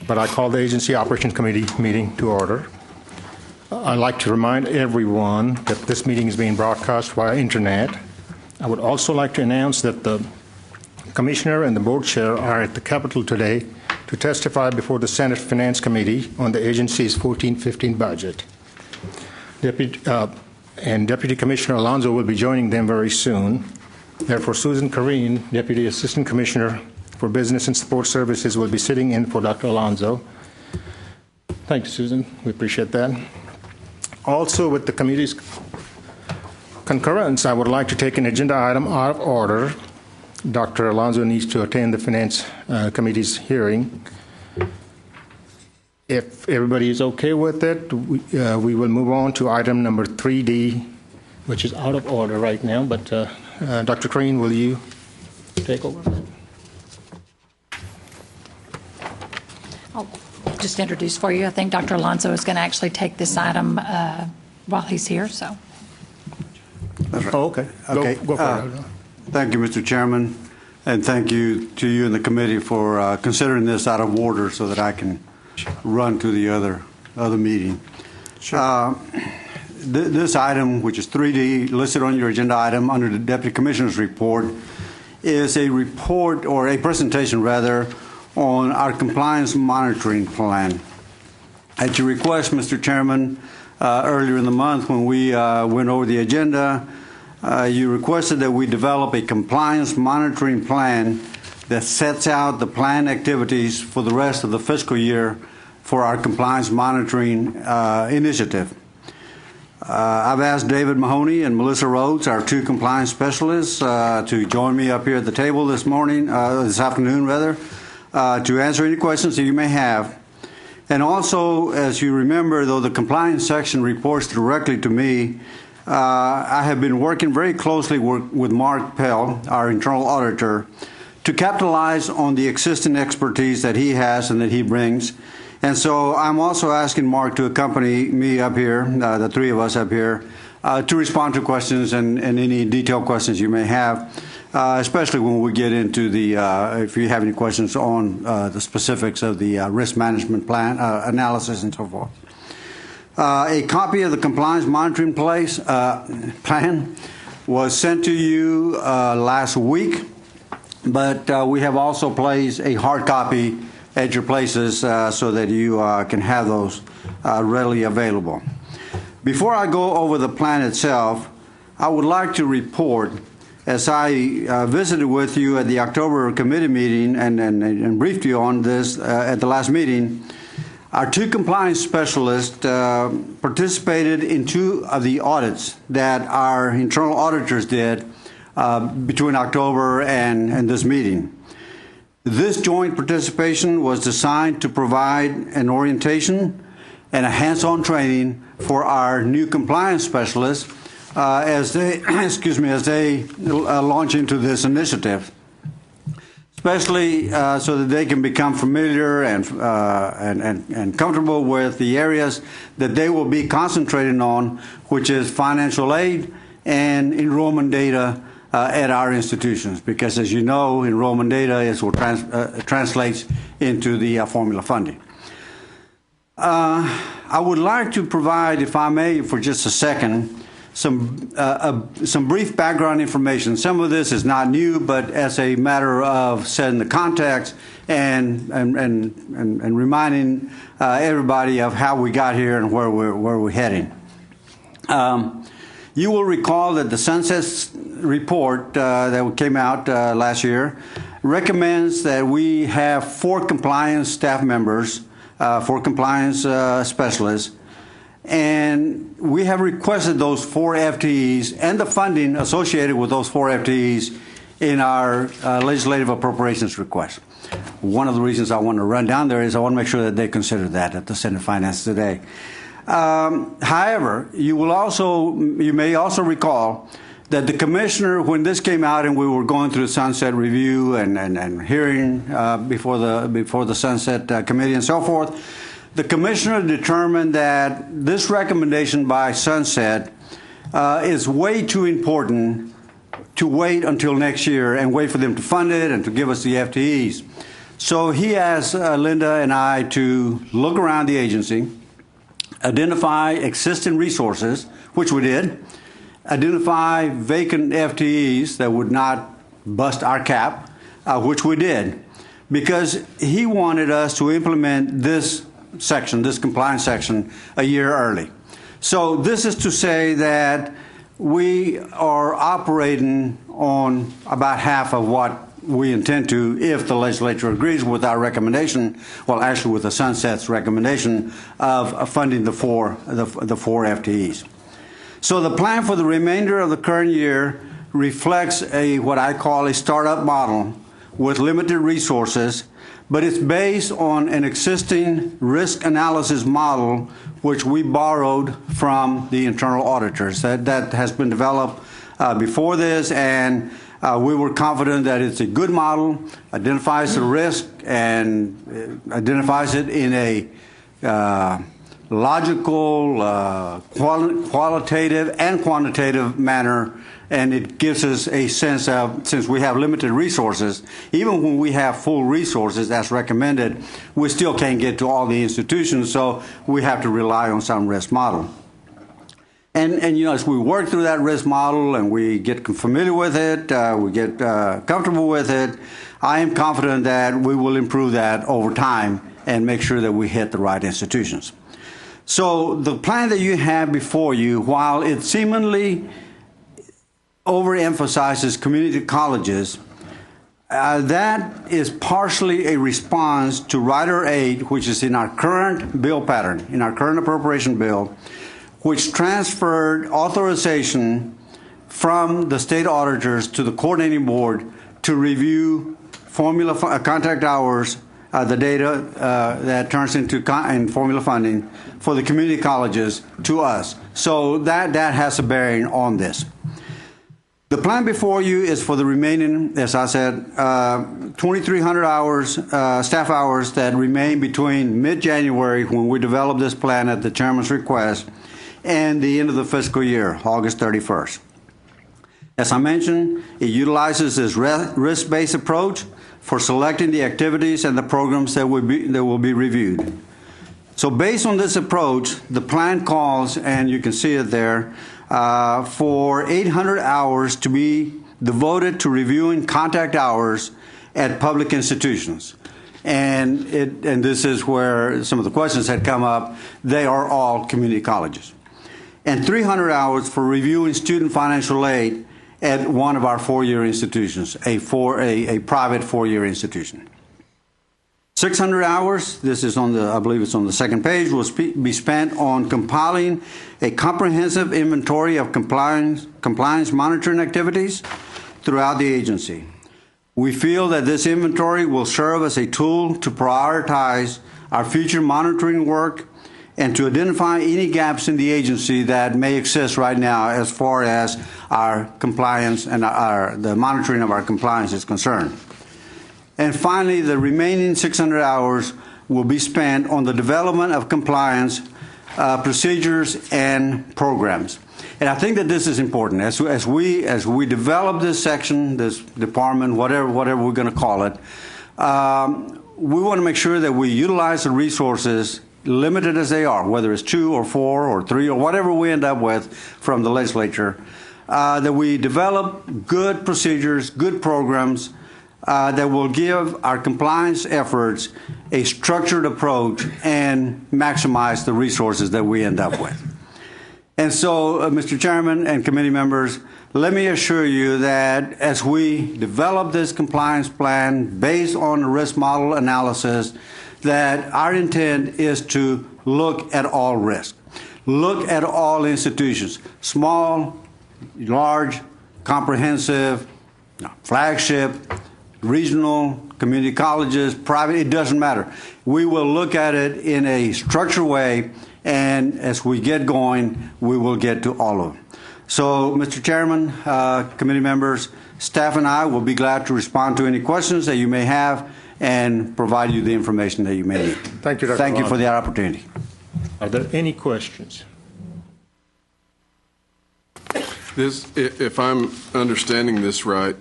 but I call the Agency Operations Committee meeting to order. I'd like to remind everyone that this meeting is being broadcast via internet. I would also like to announce that the Commissioner and the Board Chair are at the Capitol today to testify before the Senate Finance Committee on the agency's 14-15 budget. Deputy Commissioner Alonzo will be joining them very soon. Therefore, Susan Kareen, Deputy Assistant Commissioner for Business and Support Services, will be sitting in for Dr. Alonzo. Thank you, Susan. We appreciate that. Also, with the committee's concurrence, I would like to take an agenda item out of order. Dr. Alonzo needs to attend the Finance Committee's hearing. If everybody is okay with it, we will move on to item number 3D, which is out of order right now, but Dr. Crane, will you take over? I'll just introduce for you. I think Dr. Alonzo is going to actually take this item while he's here. So. That's right. Oh, okay. Go for it. Thank you, Mr. Chairman, and thank you to you and the committee for considering this out of order so that I can run to the other meeting. Sure. This item, which is 3D, listed on your agenda item under the Deputy Commissioner's report, is a report, or a presentation rather, on our compliance monitoring plan. At your request, Mr. Chairman, earlier in the month when we went over the agenda, you requested that we develop a compliance monitoring plan that sets out the planned activities for the rest of the fiscal year for our compliance monitoring initiative. I've asked David Mahoney and Melissa Rhodes, our two compliance specialists, to join me up here at the table this afternoon, to answer any questions that you may have. And also, as you remember, though the compliance section reports directly to me, I have been working very closely with Mark Pell, our internal auditor, to capitalize on the existing expertise that he has and that he brings. And so I'm also asking Mark to accompany me up here, the three of us up here, to respond to questions and any detailed questions you may have, especially when we get into if you have any questions on the specifics of the risk management plan, analysis and so forth. A copy of the compliance monitoring plan was sent to you last week, but we have also placed a hard copy at your places so that you can have those readily available. Before I go over the plan itself, I would like to report, as I visited with you at the October committee meeting and briefed you on this at the last meeting, our two compliance specialists participated in two of the audits that our internal auditors did between October and this meeting. This joint participation was designed to provide an orientation and a hands-on training for our new compliance specialists as they launch into this initiative, especially so that they can become familiar and comfortable with the areas that they will be concentrating on, which is financial aid and enrollment data at our institutions, because as you know, enrollment data is what translates into the formula funding. I would like to provide, if I may, for just a second, some brief background information. Some of this is not new, but as a matter of setting the context and reminding everybody of how we got here and where we're heading. You will recall that the Sunset report that came out last year recommends that we have 4 compliance staff members, 4 compliance specialists, and we have requested those 4 FTEs and the funding associated with those 4 FTEs in our legislative appropriations request. One of the reasons I want to run down there is I want to make sure that they consider that at the Senate Finance today. However, you may also recall that the commissioner, when this came out and we were going through the Sunset Review and hearing before the Sunset Committee and so forth, the commissioner determined that this recommendation by Sunset is way too important to wait until next year and wait for them to fund it and to give us the FTEs. So he asked Linda and I to look around the agency, identify existing resources, which we did, identify vacant FTEs that would not bust our cap, which we did, because he wanted us to implement this section, this compliance section, a year early. So this is to say that we are operating on about half of what we intend to if the legislature agrees with our recommendation, well, actually with the Sunset's recommendation of funding the four FTEs. So the plan for the remainder of the current year reflects what I call a startup model with limited resources, but it's based on an existing risk analysis model which we borrowed from the internal auditors. That has been developed before this, and we were confident that it's a good model, identifies the risk, and identifies it in a logical, qualitative, and quantitative manner, and it gives us a sense of, since we have limited resources, even when we have full resources as recommended, we still can't get to all the institutions, so we have to rely on some risk model. And you know, as we work through that risk model and we get familiar with it, we get comfortable with it, I am confident that we will improve that over time and make sure that we hit the right institutions. So the plan that you have before you, while it seemingly overemphasizes community colleges, that is partially a response to Rider 8, which is in our current bill pattern, in our current appropriation bill, which transferred authorization from the state auditors to the coordinating board to review formula contact hours, the data that turns into formula funding for the community colleges to us. So that has a bearing on this. The plan before you is for the remaining, as I said, 2,300 hours, staff hours that remain between mid-January, when we develop this plan at the chairman's request, and the end of the fiscal year, August 31st. As I mentioned, it utilizes this risk-based approach for selecting the activities and the programs that will be reviewed. So based on this approach, the plan calls, and you can see it there, for 800 hours to be devoted to reviewing contact hours at public institutions. And this is where some of the questions had come up. They are all community colleges. And 300 hours for reviewing student financial aid at one of our four-year institutions, a private four-year institution. 600 hours, this is on the, I believe it's on the second page, will be spent on compiling a comprehensive inventory of compliance monitoring activities throughout the agency. We feel that this inventory will serve as a tool to prioritize our future monitoring work and to identify any gaps in the agency that may exist right now as far as our compliance and the monitoring of our compliance is concerned. And finally, the remaining 600 hours will be spent on the development of compliance procedures and programs. And I think that this is important. As we develop this section, this department, whatever we're going to call it, we want to make sure that we utilize the resources, limited as they are, whether it's 2 or 4 or 3 or whatever we end up with from the legislature, that we develop good procedures, good programs that will give our compliance efforts a structured approach and maximize the resources that we end up with. And so, Mr. Chairman and committee members, let me assure you that as we develop this compliance plan based on the risk model analysis, that our intent is to look at all risk, look at all institutions, small, large, comprehensive, flagship, regional, community colleges, private, it doesn't matter. We will look at it in a structured way, and as we get going, we will get to all of them. So, Mr. Chairman, committee members, staff and I will be glad to respond to any questions that you may have and provide you the information that you may need. Thank you, Dr. Thank you Alonzo. for the opportunity. Are there any questions? This, if I'm understanding this right,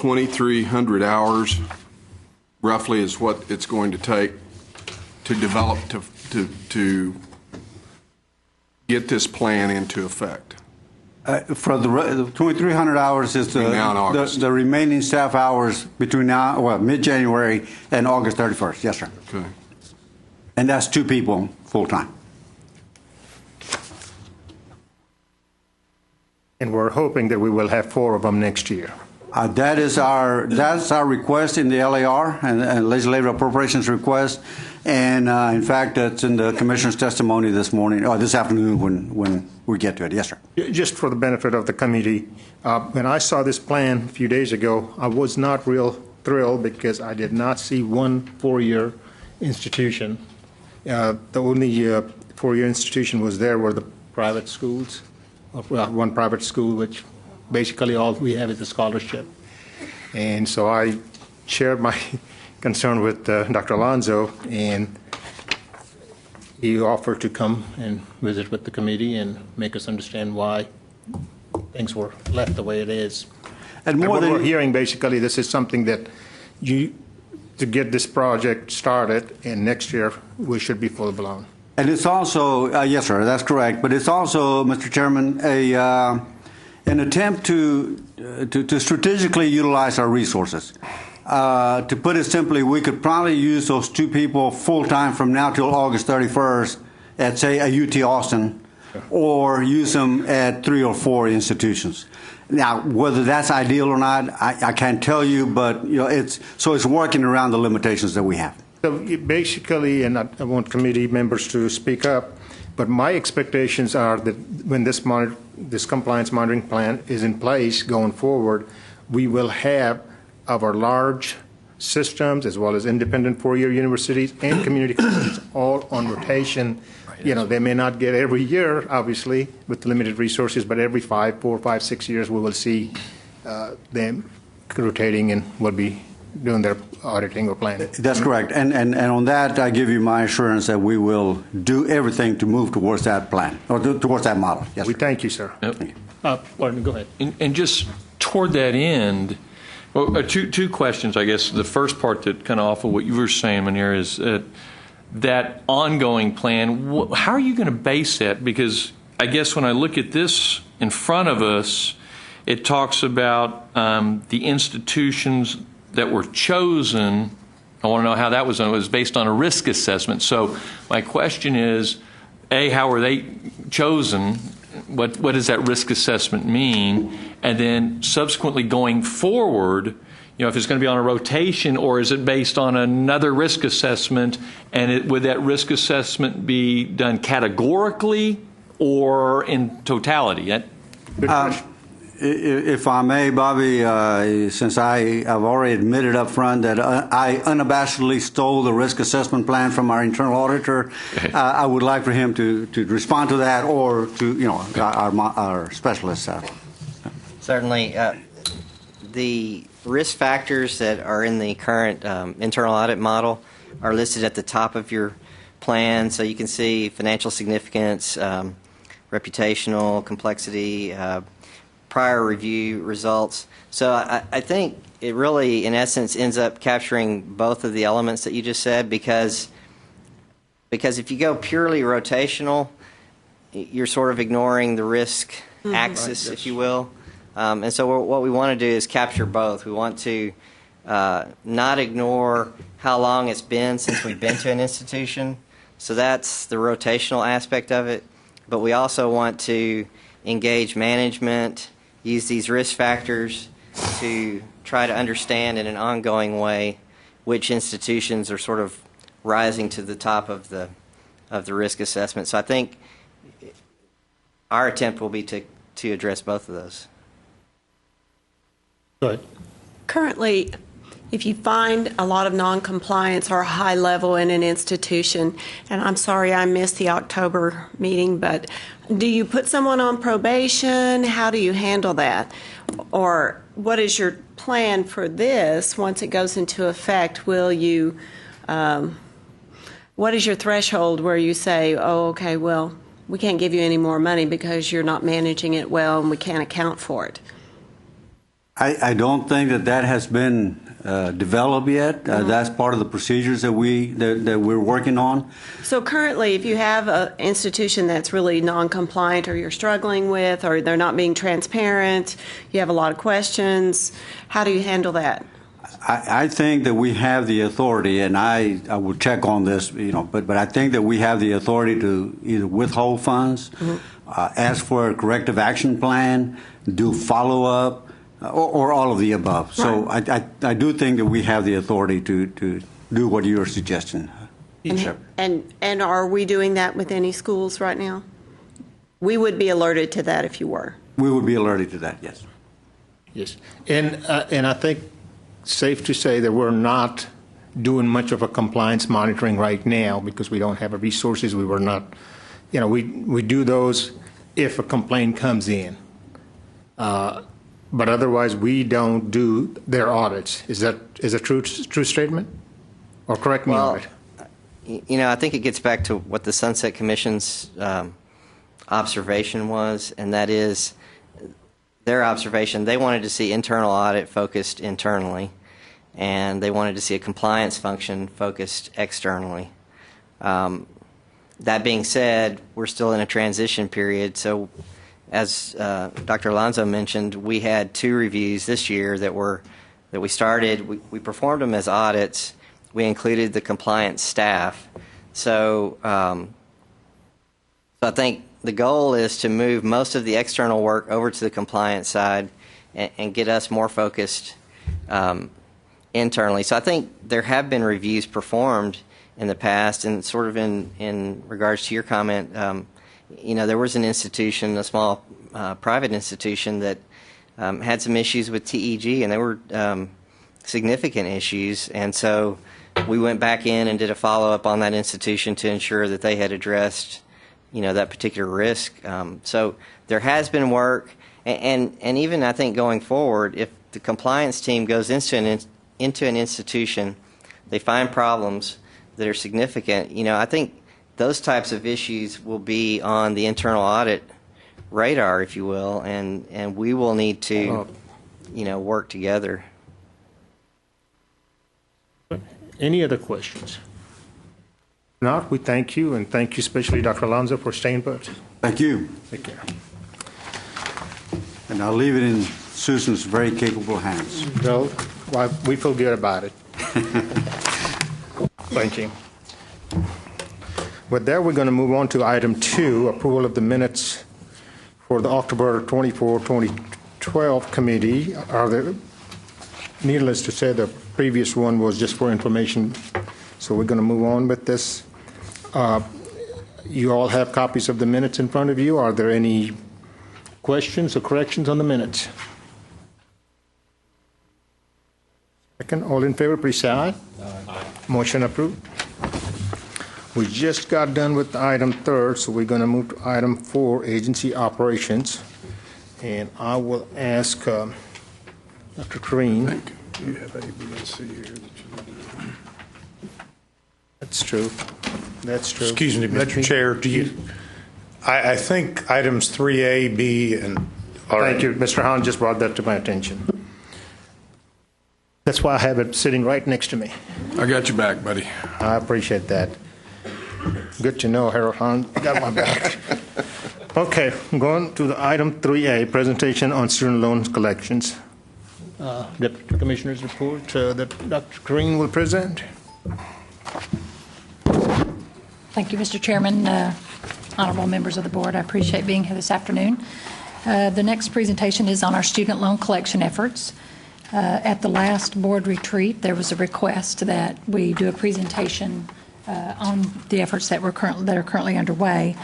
2,300 hours roughly is what it's going to take to develop, to get this plan into effect? For the 2,300 hours is Between now and August. the remaining staff hours between now, well, mid-January and August 31st. Yes, sir. Okay. And that's 2 people full-time. And we're hoping that we will have 4 of them next year. That's our request in the LAR and Legislative Appropriations request, and in fact, that's in the Commissioner's testimony this morning or this afternoon when we get to it. Yes, sir. Just for the benefit of the committee, when I saw this plan a few days ago, I was not real thrilled because I did not see one 4-year institution. The only 4-year institution was there were the private schools. Well, one private school, which basically all we have is a scholarship. And so I shared my concern with Dr. Alonzo, and he offered to come and visit with the committee and make us understand why things were left the way it is. And more what than we're hearing, basically, this is something that to get this project started, and next year we should be full blown. And it's also, yes, sir, that's correct. But it's also, Mr. Chairman, an attempt to strategically utilize our resources. To put it simply, we could probably use those 2 people full-time from now till August 31st at, say, a UT Austin, or use them at 3 or 4 institutions. Now, whether that's ideal or not, I can't tell you, but it's working around the limitations that we have. So basically, and I want committee members to speak up, but my expectations are that when this compliance monitoring plan is in place going forward, we will have our large systems as well as independent 4-year universities and community colleges all on rotation. They may not get every year, obviously, with limited resources, but every 4, 5, 6 years we will see them rotating and will be doing their auditing or planning. That's correct. And on that, I give you my assurance that we will do everything to move towards that plan, or towards that model. Yes, We sir. thank you, sir. Yep. Gordon, go ahead. And just toward that end, well, two questions, I guess. The first part that kind of off of what you were saying, Munir, is that ongoing plan, how are you going to base that? Because I guess when I look at this in front of us, it talks about the institutions that were chosen. I want to know how that was done. It was based on a risk assessment. So my question is, A, how were they chosen? What does that risk assessment mean? And then subsequently going forward, if it's going to be on a rotation, or is it based on another risk assessment? And would that risk assessment be done categorically or in totality? Good question. If I may, Bobby, since I've already admitted up front that I unabashedly stole the risk assessment plan from our internal auditor, I would like for him to respond to that, or to our specialists. Certainly, the risk factors that are in the current internal audit model are listed at the top of your plan, so you can see financial significance, reputational complexity, prior review results. So I think it really, in essence, ends up capturing both of the elements that you just said, because if you go purely rotational, you're sort of ignoring the risk axis, if you will. And so what we want to do is capture both. We want to not ignore how long it's been since we've been to an institution. So that's the rotational aspect of it. But we also want to engage management, use these risk factors to try to understand in an ongoing way which institutions are sort of rising to the top of the risk assessment. So I think our attempt will be to address both of those. Go ahead. Currently, if you find a lot of noncompliance or a high level in an institution, and I'm sorry I missed the October meeting, but do you put someone on probation? How do you handle that? Or what is your plan for this once it goes into effect? Will you, what is your threshold where you say, oh, okay, well, we can't give you any more money because you're not managing it well and we can't account for it? I don't think that has been developed yet. That's part of the procedures that we're working on. So currently, if you have an institution that's really non-compliant or you're struggling with, or they're not being transparent, you have a lot of questions, how do you handle that? I think that we have the authority, and I will check on this, but I think that we have the authority to either withhold funds, ask for a corrective action plan, do follow-up, or all of the above. Right. So I do think that we have the authority to do what you're suggesting. And are we doing that with any schools right now? We would be alerted to that if you were. We would be alerted to that, yes. Yes. And I think safe to say that we're not doing much of a compliance monitoring right now because we don't have the resources. We were not, we do those if a complaint comes in. But otherwise, we don't do their audits. Is that a true statement? Or correct me on it. I think it gets back to what the Sunset Commission's observation was, and that is their observation. They wanted to see internal audit focused internally, and they wanted to see a compliance function focused externally. That being said, we're still in a transition period, so as Dr. Alonzo mentioned, we had 2 reviews this year that we started. We performed them as audits. We included the compliance staff. So I think the goal is to move most of the external work over to the compliance side and get us more focused internally. So I think there have been reviews performed in the past, and sort of in regards to your comment, there was an institution, a small private institution that had some issues with TEG, and they were significant issues. And so we went back in and did a follow-up on that institution to ensure that they had addressed, that particular risk. So there has been work, and even I think going forward, if the compliance team goes into an institution, they find problems that are significant, I think those types of issues will be on the internal audit radar, if you will, and we will need to, work together. Any other questions? If not, we thank you, and thank you especially Dr. Alonzo for staying put. Thank you. Take care. And I'll leave it in Susan's very capable hands. Well, we feel good about it. Thank you. With that, we're going to move on to item 2, approval of the minutes for the October 24, 2012 committee. Needless to say, the previous one was just for information, so we're going to move on with this. You all have copies of the minutes in front of you. Are there any questions or corrections on the minutes? Second, all in favor, please say aye. Aye. Motion approved. We just got done with item 3, so we're going to move to item 4, agency operations. And I will ask Dr. Green. Do you have ABSC here that you need? That's true. That's true. Excuse me, Mr. Chair, I think items 3A, B, and... Thank you. Mr. Hahn just brought that to my attention. That's why I have it sitting right next to me. I got your back, buddy. I appreciate that. Good to know, Harold Hahn. You got my back. Okay, I'm going to the item 3A, presentation on student loan collections. Deputy Commissioner's report that Dr. Green will present. Thank you, Mr. Chairman, honorable members of the board. I appreciate being here this afternoon. The next presentation is on our student loan collection efforts. At the last board retreat, there was a request that we do a presentation on the efforts that are currently underway.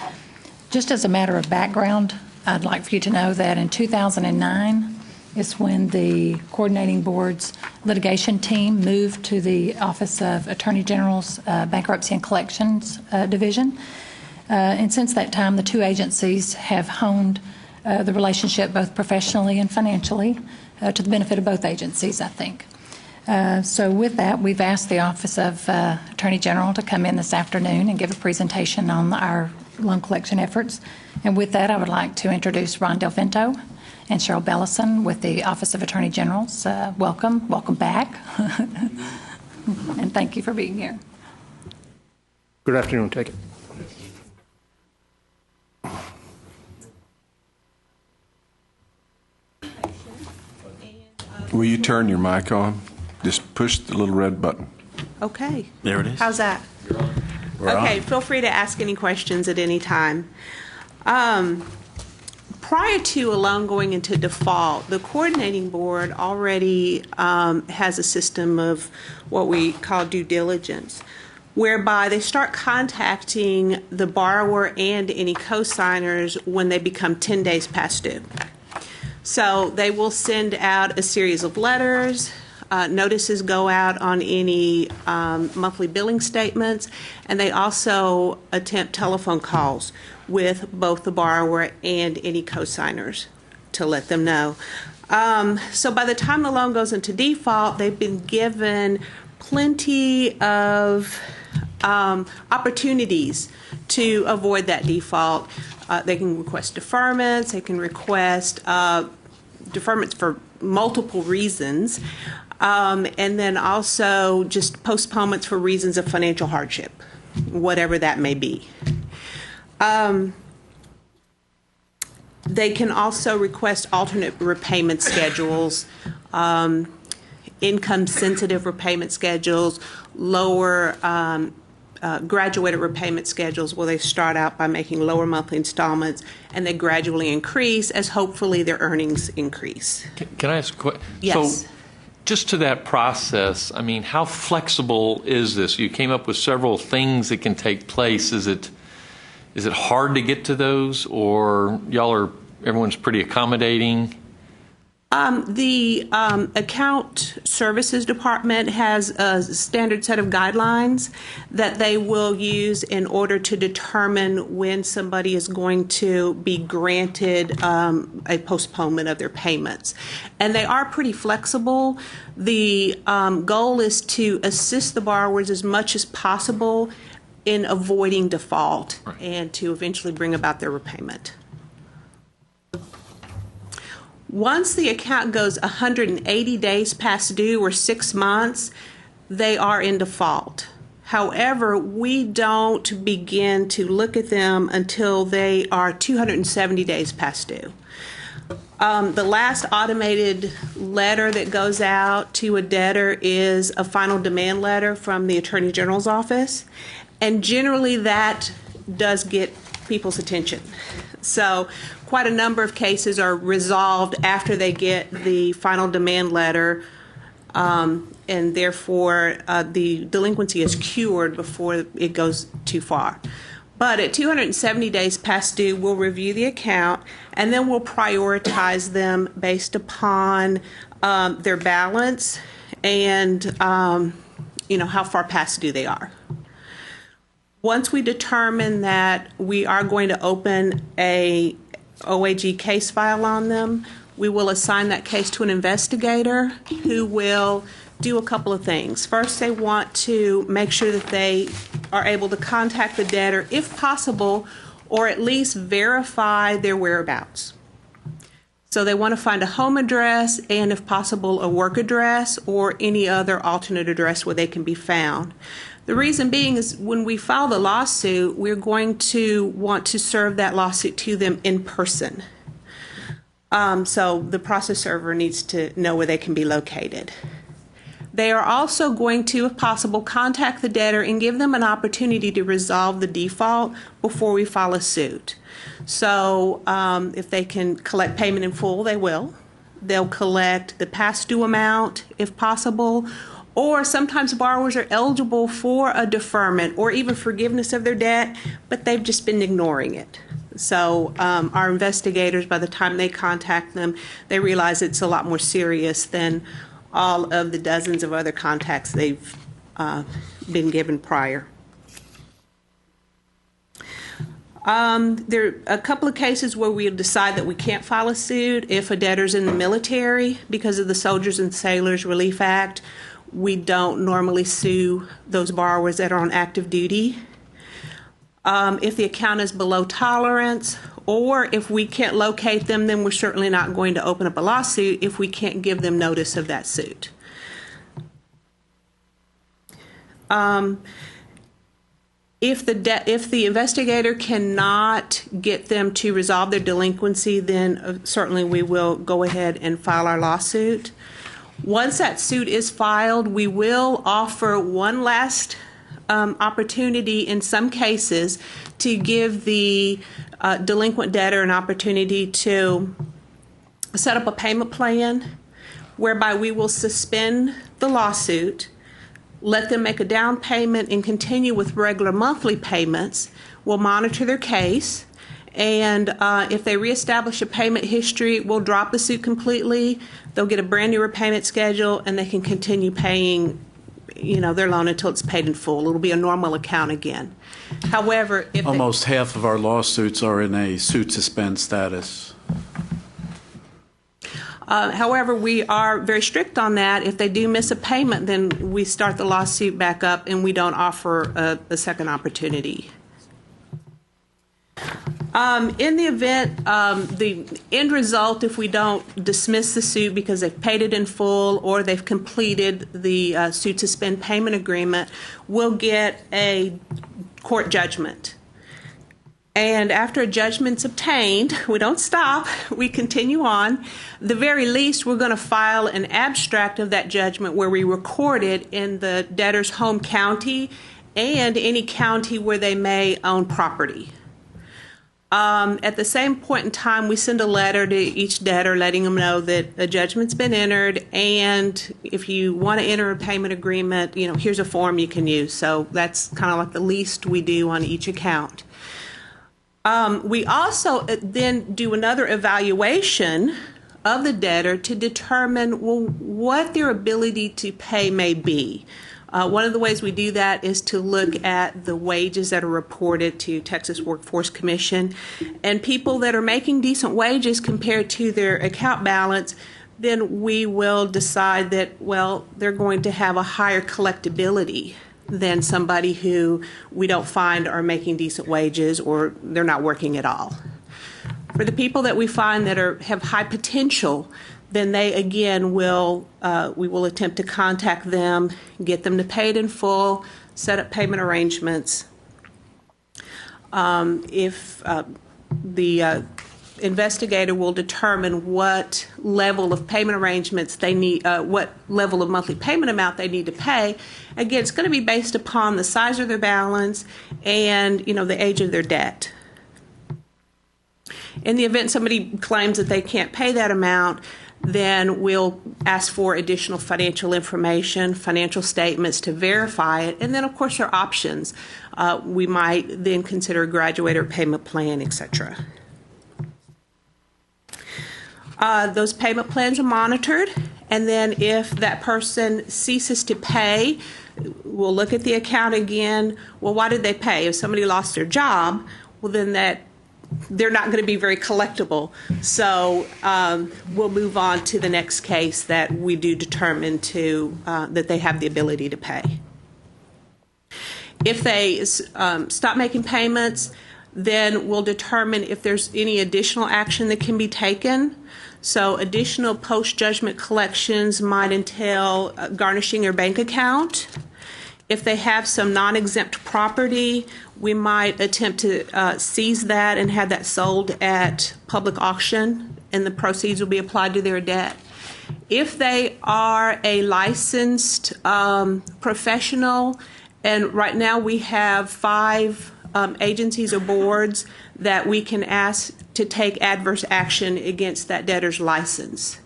Just as a matter of background, I'd like for you to know that in 2009 is when the coordinating board's litigation team moved to the Office of Attorney General's Bankruptcy and Collections Division. And since that time, the 2 agencies have honed the relationship both professionally and financially to the benefit of both agencies, I think. So with that, we've asked the Office of Attorney General to come in this afternoon and give a presentation on our loan collection efforts. And with that, I would like to introduce Ron Del Vento and Cheryl Bellesen with the Office of Attorney Generals. Welcome back, and thank you for being here. Good afternoon. Take it. Will you turn your mic on? Just push the little red button. Okay. There it is. How's that? Okay, feel free to ask any questions at any time. Prior to a loan going into default, the coordinating board already has a system of what we call due diligence, whereby they start contacting the borrower and any co-signers when they become 10 days past due. So they will send out a series of letters. Notices go out on any monthly billing statements, and they also attempt telephone calls with both the borrower and any co-signers to let them know. So by the time the loan goes into default, they've been given plenty of opportunities to avoid that default. They can request deferments. They can request deferments for multiple reasons. And then also just postponements for reasons of financial hardship, whatever that may be. They can also request alternate repayment schedules, income-sensitive repayment schedules, lower graduated repayment schedules where they start out by making lower monthly installments and they gradually increase as hopefully their earnings increase. Can I ask a question? Yes. So, just to that process, I mean, how flexible is this? You came up with several things that can take place. Is it hard to get to those, or everyone's pretty accommodating? The account services department has a standard set of guidelines that they will use in order to determine when somebody is going to be granted a postponement of their payments. And they are pretty flexible. The goal is to assist the borrowers as much as possible in avoiding default and to eventually bring about their repayment. Once the account goes 180 days past due or 6 months, they are in default. However, we don't begin to look at them until they are 270 days past due. The last automated letter that goes out to a debtor is a final demand letter from the Attorney General's office, and generally that does get people's attention. So quite a number of cases are resolved after they get the final demand letter, and therefore the delinquency is cured before it goes too far. But at 270 days past due, we'll review the account, and then we'll prioritize them based upon their balance and how far past due they are. Once we determine that we are going to open a OAG case file on them, we will assign that case to an investigator who will do a couple of things. First, they want to make sure that they are able to contact the debtor if possible, or at least verify their whereabouts. So they want to find a home address and, if possible, a work address or any other alternate address where they can be found. The reason being is when we file the lawsuit, we're going to want to serve that lawsuit to them in person. So the process server needs to know where they can be located. They are also going to, if possible, contact the debtor and give them an opportunity to resolve the default before we file a suit. So if they can collect payment in full, they will. They'll collect the past due amount, if possible, or sometimes borrowers are eligible for a deferment or even forgiveness of their debt, but they've just been ignoring it. So our investigators, by the time they contact them, they realize it's a lot more serious than all of the dozens of other contacts they've been given prior. There are a couple of cases where we'll decide that we can't file a suit if a debtor's in the military because of the Soldiers and Sailors Relief Act. We don't normally sue those borrowers that are on active duty. If the account is below tolerance Or if we can't locate them, then we're certainly not going to open up a lawsuit if we can't give them notice of that suit. If the investigator cannot get them to resolve their delinquency, then certainly we will go ahead and file our lawsuit. Once that suit is filed, we will offer one last opportunity in some cases to give the delinquent debtor an opportunity to set up a payment plan whereby we will suspend the lawsuit, let them make a down payment, and continue with regular monthly payments. We'll monitor their case, and if they reestablish a payment history, we'll drop the suit completely. They'll get a brand new repayment schedule, and they can continue paying, their loan until it's paid in full. It'll be a normal account again. However, if almost half of our lawsuits are in a suit suspend status. However, we are very strict on that. If they do miss a payment, then we start the lawsuit back up and we don't offer a second opportunity. In the event, the end result, if we don't dismiss the suit because they've paid it in full or they've completed the suit suspend payment agreement, we'll get a court judgment. And after a judgment's obtained, we don't stop, we continue on. The very least, we're going to file an abstract of that judgment where we record it in the debtor's home county and any county where they may own property. At the same point in time, we send a letter to each debtor letting them know that a judgment's been entered, and if you want to enter a payment agreement, here's a form you can use. So that's kind of like the least we do on each account. We also then do another evaluation of the debtor to determine what their ability to pay may be. One of the ways we do that is to look at the wages that are reported to Texas Workforce Commission, and people that are making decent wages compared to their account balance, then we will decide that, they're going to have a higher collectability than somebody who we don't find are making decent wages or they're not working at all. For the people that we find that have high potential, then they again we will attempt to contact them, get them to pay it in full, set up payment arrangements. If the investigator will determine what level of payment arrangements they need, what level of monthly payment amount they need to pay. Again, it's going to be based upon the size of their balance and the age of their debt. In the event somebody claims that they can't pay that amount, then we'll ask for additional financial information, financial statements to verify it, and then of course there are options. We might then consider a graduator payment plan, etc. Those payment plans are monitored, and then if that person ceases to pay, we'll look at the account again. Well, why did they pay? If somebody lost their job, well, then they're not going to be very collectible. So we'll move on to the next case that we do determine that they have the ability to pay. If they stop making payments, then we'll determine if there's any additional action that can be taken. So additional post-judgment collections might entail garnishing their bank account. If they have some non-exempt property, we might attempt to seize that and have that sold at public auction, and the proceeds will be applied to their debt. If they are a licensed professional, and right now we have 5 agencies or boards that we can ask to take adverse action against that debtor's license.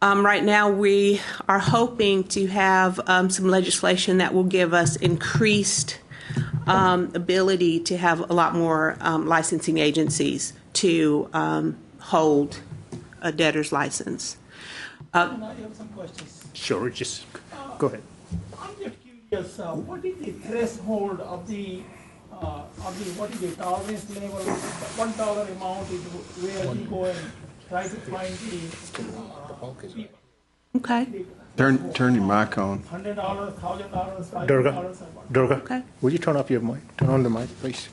Right now we are hoping to have some legislation that will give us increased ability to have a lot more licensing agencies to hold a debtor's license. I have some questions. Sure, just go ahead. I'm just curious, what is the threshold of the what is the tolerance level? What dollar amount is where you go and try to find the Okay. Turn your mic on. $100, $1,000, $500. Durga, Okay. will you turn off your mic? Turn on the mic, please.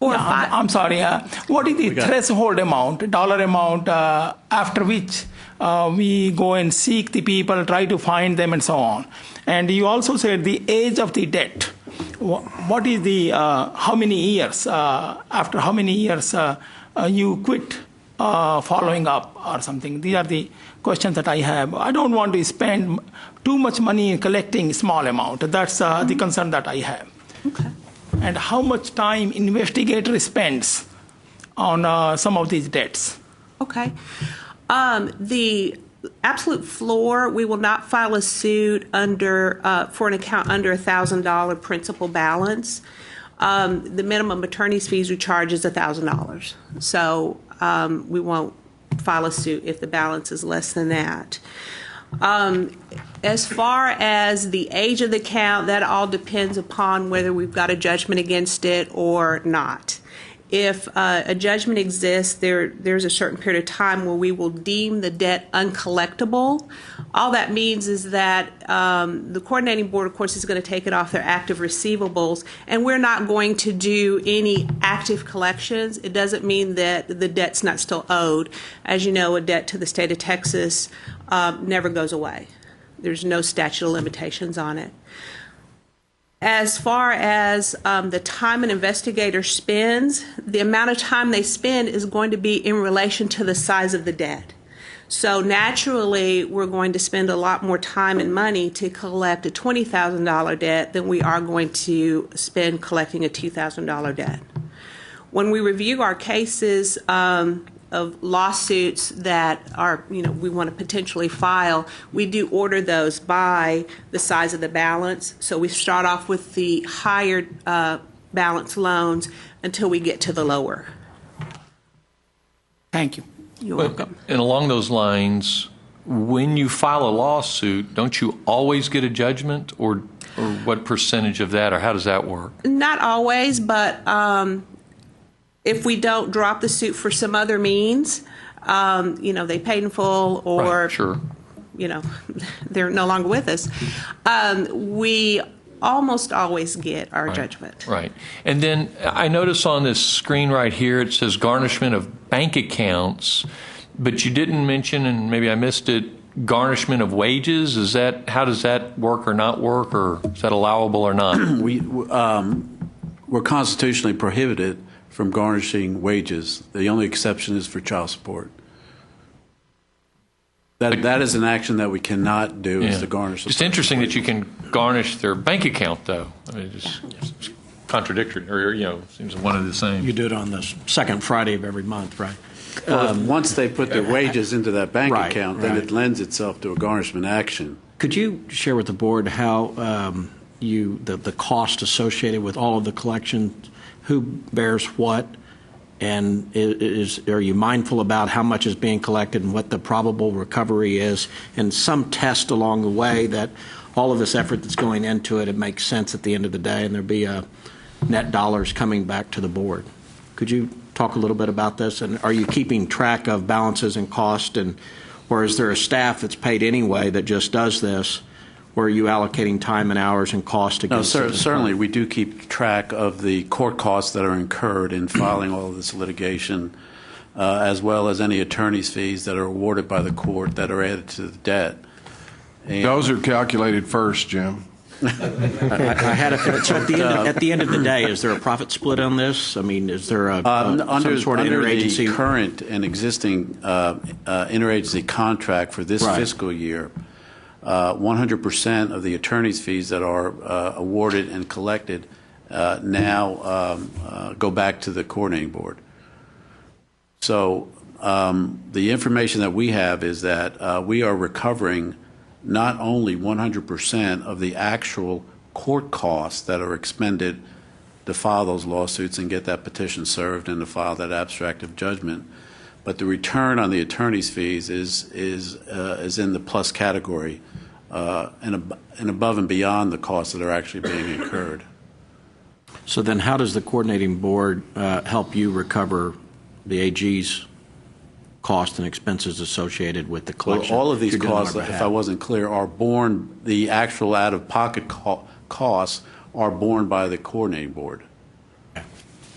Or Yeah, five. I'm sorry. What is the threshold amount, dollar amount, after which we go and seek the people, try to find them, and so on? And you also said the age of the debt. What is the how many years? After how many years you quit following up or something? These are the questions that I have. I don't want to spend too much money in collecting small amount. That's the concern that I have. Okay. And how much time investigator spends on some of these debts? Okay. The absolute floor, we will not file a suit under for an account under $1,000 principal balance. The minimum attorney's fees we charge is $1,000. So we won't file a suit if the balance is less than that. As far as the age of the account, that all depends upon whether we've got a judgment against it or not. If a judgment exists, there's a certain period of time where we will deem the debt uncollectible. All that means is that the coordinating board, of course, is going to take it off their active receivables, and we're not going to do any active collections. It doesn't mean that the debt's not still owed. As you know, a debt to the state of Texas never goes away. There's no statute of limitations on it. As far as the time an investigator spends, the amount of time they spend is going to be in relation to the size of the debt. So naturally, we're going to spend a lot more time and money to collect a $20,000 debt than we are going to spend collecting a $2,000 debt. When we review our cases of lawsuits that are, we want to potentially file, we do order those by the size of the balance. So we start off with the higher balance loans until we get to the lower. Thank you. You're welcome. And along those lines, when you file a lawsuit, don't you always get a judgment, or what percentage of that, or how does that work? Not always, but if we don't drop the suit for some other means, they paid in full, or Right, sure. They're no longer with us, we almost always get our judgment. Right. And then I notice on this screen right here, it says garnishment of bank accounts, but you didn't mention, and maybe I missed it, garnishment of wages. How does that work or not work, or is that allowable or not? We're constitutionally prohibited from garnishing wages. The only exception is for child support. That is an action that we cannot do, is to garnish. It's interesting that you can garnish their bank account, though. I mean, it's contradictory, or seems one and the same. You do it on the second Friday of every month, right? Well, once they put their wages into that bank account, then it lends itself to a garnishment action. Could you share with the board how the cost associated with all of the collections, who bears what, and are you mindful about how much is being collected and what the probable recovery is, and some test along the way that all of this effort that's going into it, it makes sense at the end of the day, and there'll be net dollars coming back to the board? Could you talk a little bit about this? And are you keeping track of balances and cost, or is there a staff that's paid anyway that just does this? Or are you allocating time and hours and cost against it? Certainly, we do keep track of the court costs that are incurred in filing all of this litigation, as well as any attorney's fees that are awarded by the court that are added to the debt. And those are calculated first, Jim. I had a feeling. So at the end of the day, is there a profit split on this? I mean, is there some sort of interagency? The current and existing interagency contract for this fiscal year, 100% of the attorney's fees that are awarded and collected now go back to the coordinating board. So the information that we have is that we are recovering not only 100% of the actual court costs that are expended to file those lawsuits and get that petition served and to file that abstract of judgment, but the return on the attorney's fees is in the plus category, and above and beyond the costs that are actually being incurred. So then how does the coordinating board help you recover the AG's costs and expenses associated with the collection? Well, all of these costs, if I wasn't clear, are borne, the actual out-of-pocket costs are borne by the coordinating board.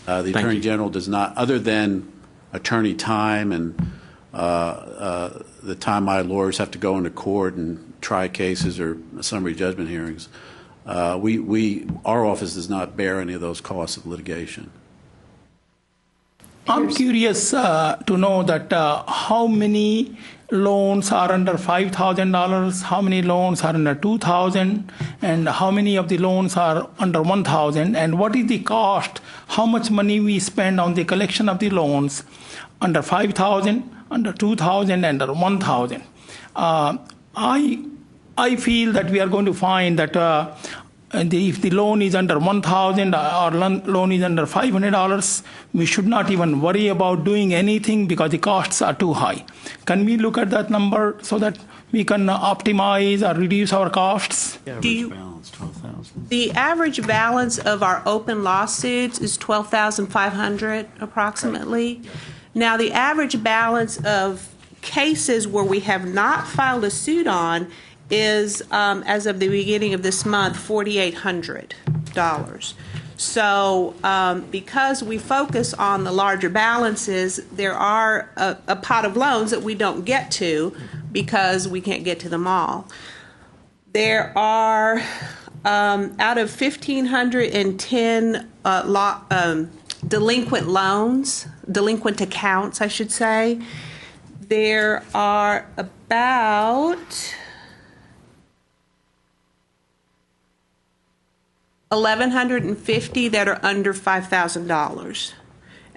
The Attorney General does not, other than attorney time and the time my lawyers have to go into court and try cases or summary judgment hearings, our office does not bear any of those costs of litigation. I'm curious to know that how many loans are under $5,000, how many loans are under $2,000, and how many of the loans are under $1,000, and what is the cost, how much money we spend on the collection of the loans under $5,000, under $2,000, and under $1,000. I feel that we are going to find that if the loan is under $1,000 or loan is under $500, we should not even worry about doing anything because the costs are too high. Can we look at that number so that we can optimize or reduce our costs? Balance, 12,000. The average balance of our open lawsuits is $12,500 approximately. Now, the average balance of cases where we have not filed a suit on is, as of the beginning of this month, $4,800. So because we focus on the larger balances, there are a pot of loans that we don't get to because we can't get to them all. There are, out of 1,510 delinquent loans, delinquent accounts, I should say, there are about 1,150 that are under $5,000.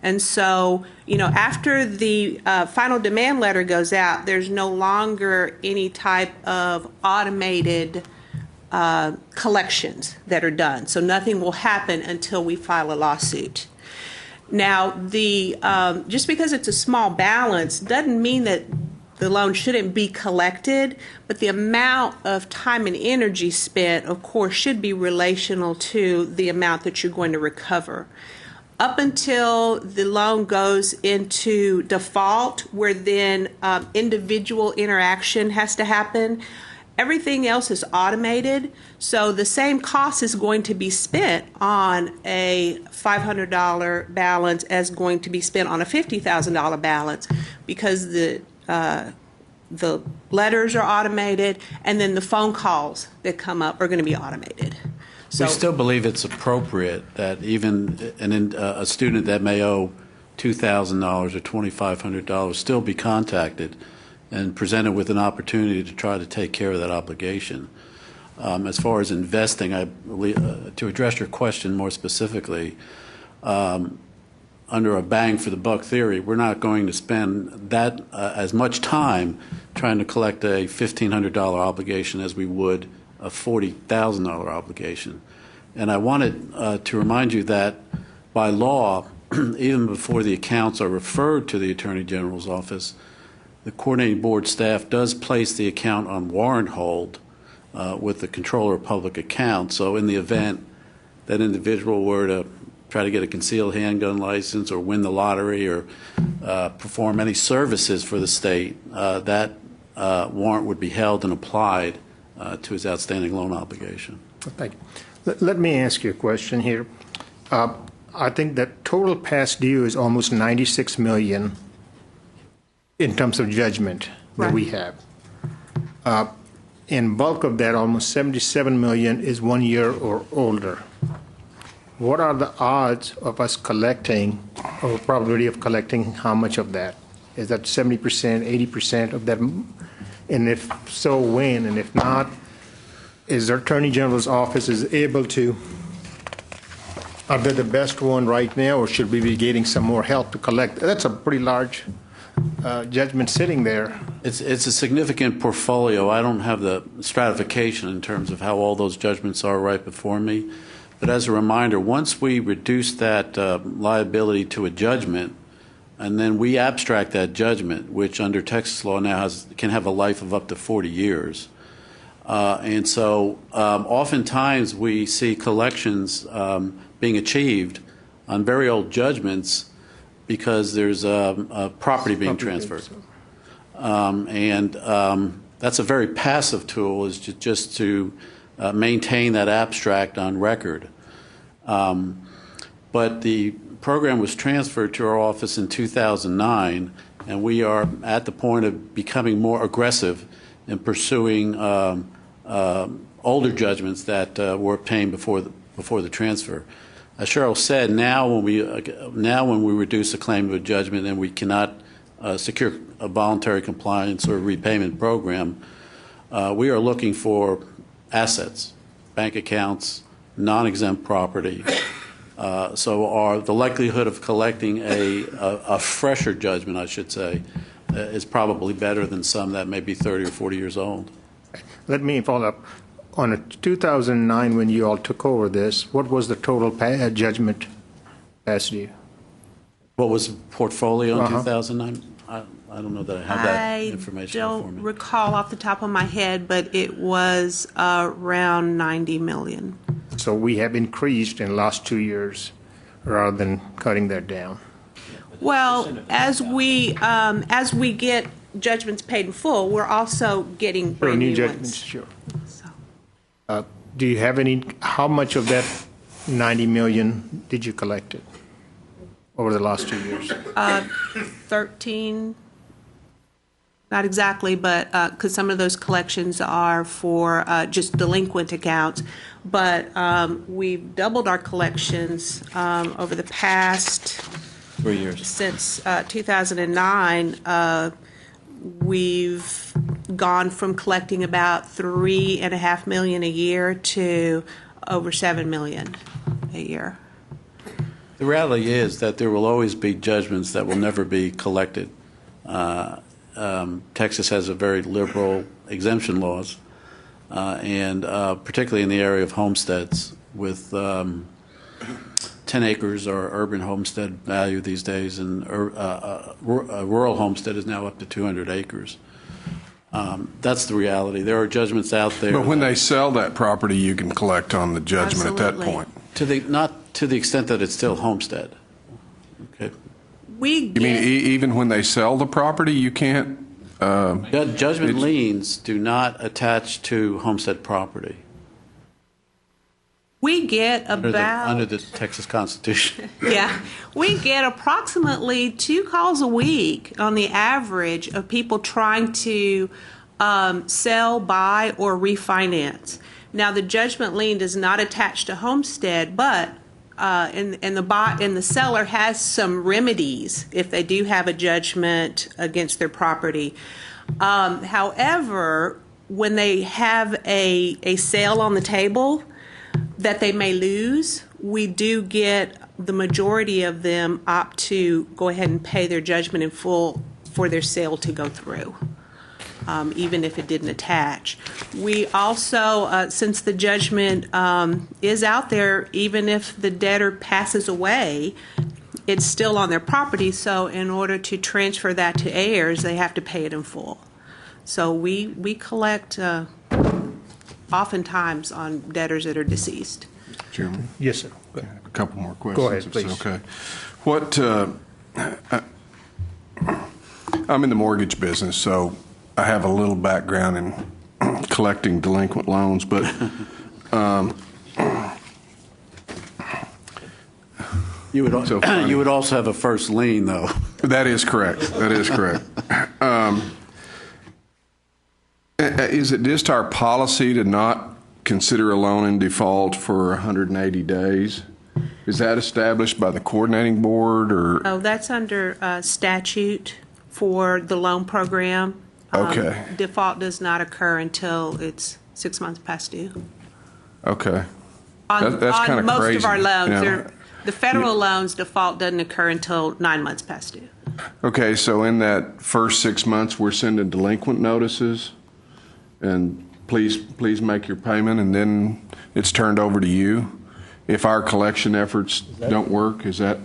And so, after the final demand letter goes out, there's no longer any type of automated collections that are done. So nothing will happen until we file a lawsuit. Now, just because it's a small balance doesn't mean that the loan shouldn't be collected, but the amount of time and energy spent, of course, should be relational to the amount that you're going to recover. Up until the loan goes into default, where then individual interaction has to happen, everything else is automated, so the same cost is going to be spent on a $500 balance as going to be spent on a $50,000 balance, because the letters are automated, and then the phone calls that come up are going to be automated. So, we still believe it's appropriate that even a student that may owe $2,000 or $2,500 still be contacted and presented with an opportunity to try to take care of that obligation. As far as investing, I believe, to address your question more specifically, under a bang for the buck theory, we're not going to spend that as much time trying to collect a $1,500 obligation as we would a $40,000 obligation. And I wanted to remind you that by law, even before the accounts are referred to the Attorney General's office, the coordinating board staff does place the account on warrant hold with the Controller of Public Accounts. So in the event that individual were to try to get a concealed handgun license or win the lottery or perform any services for the state, that warrant would be held and applied to his outstanding loan obligation. Thank you. Let me ask you a question here. I think that total past due is almost $96 million in terms of judgment that we have. In bulk of that, almost $77 million is 1 year or older. What are the odds of us collecting, or probability of collecting how much of that? Is that 70%, 80% of that? And if so, when? And if not, is the Attorney General's office is able to, are they the best one right now, or should we be getting some more help to collect? That's a pretty large judgment sitting there. It's a significant portfolio. I don't have the stratification in terms of how all those judgments are right before me. But as a reminder, once we reduce that liability to a judgment, and then we abstract that judgment, which under Texas law now can have a life of up to 40 years. And so oftentimes we see collections being achieved on very old judgments because there's a property being transferred. And that's a very passive tool, is just to maintain that abstract on record. But the program was transferred to our office in 2009, and we are at the point of becoming more aggressive in pursuing older judgments that were obtained before the transfer. As Cheryl said, now when we reduce a claim to a judgment and we cannot secure a voluntary compliance or repayment program, we are looking for assets, bank accounts, non-exempt property. So the likelihood of collecting a fresher judgment, I should say, is probably better than some that may be 30 or 40 years old. Let me follow up. On 2009, when you all took over this, what was the total judgment past due? What was the portfolio in 2009? I don't know that I have that information I for me. don't recall off the top of my head, but it was around $90 million. So we have increased in the last 2 years rather than cutting that down. Well, as we get judgments paid in full, we're also getting brand new judgments, ones. sure. So. Do you have any, how much of that 90 million did you collect it over the last 2 years? 13, not exactly, but because some of those collections are for just delinquent accounts. But we've doubled our collections over the past 3 years. Since 2009. We've gone from collecting about $3.5 million a year to over $7 million a year. The reality is that there will always be judgments that will never be collected. Texas has a very liberal exemption laws, and particularly in the area of homesteads, with 10 acres or urban homestead value these days, and a rural homestead is now up to 200 acres. That's the reality. There are judgments out there. But when they sell that property, you can collect on the judgment Absolutely. at that point. Not to the extent that it's still homestead. Okay. You mean even when they sell the property, you can't? Judgment liens do not attach to homestead property. We get about under the Texas Constitution. Yeah, we get approximately 2 calls a week on the average of people trying to sell, buy, or refinance. Now, the judgment lien does not attach to homestead, but and the seller has some remedies if they do have a judgment against their property. However, when they have a sale on the table that they may lose, we do get the majority of them opt to go ahead and pay their judgment in full for their sale to go through, even if it didn't attach. We also, since the judgment is out there, even if the debtor passes away, it's still on their property, so in order to transfer that to heirs, they have to pay it in full. So we collect oftentimes on debtors that are deceased. Chairman? Yes, sir. A couple more questions. Go ahead, if please. it's okay. What, I'm in the mortgage business, so I have a little background in collecting delinquent loans, but You would also have a first lien, though. That is correct. That is correct. Is it just our policy to not consider a loan in default for 180 days? Is that established by the coordinating board, or? Oh, that's under statute for the loan program. Okay. Default does not occur until it's 6 months past due. Okay. On That's kind of most crazy. of our loans, Yeah. the federal loans default doesn't occur until 9 months past due. Okay, so in that first 6 months, we're sending delinquent notices, and please make your payment, and then it's turned over to you. If our collection efforts don't work, is that?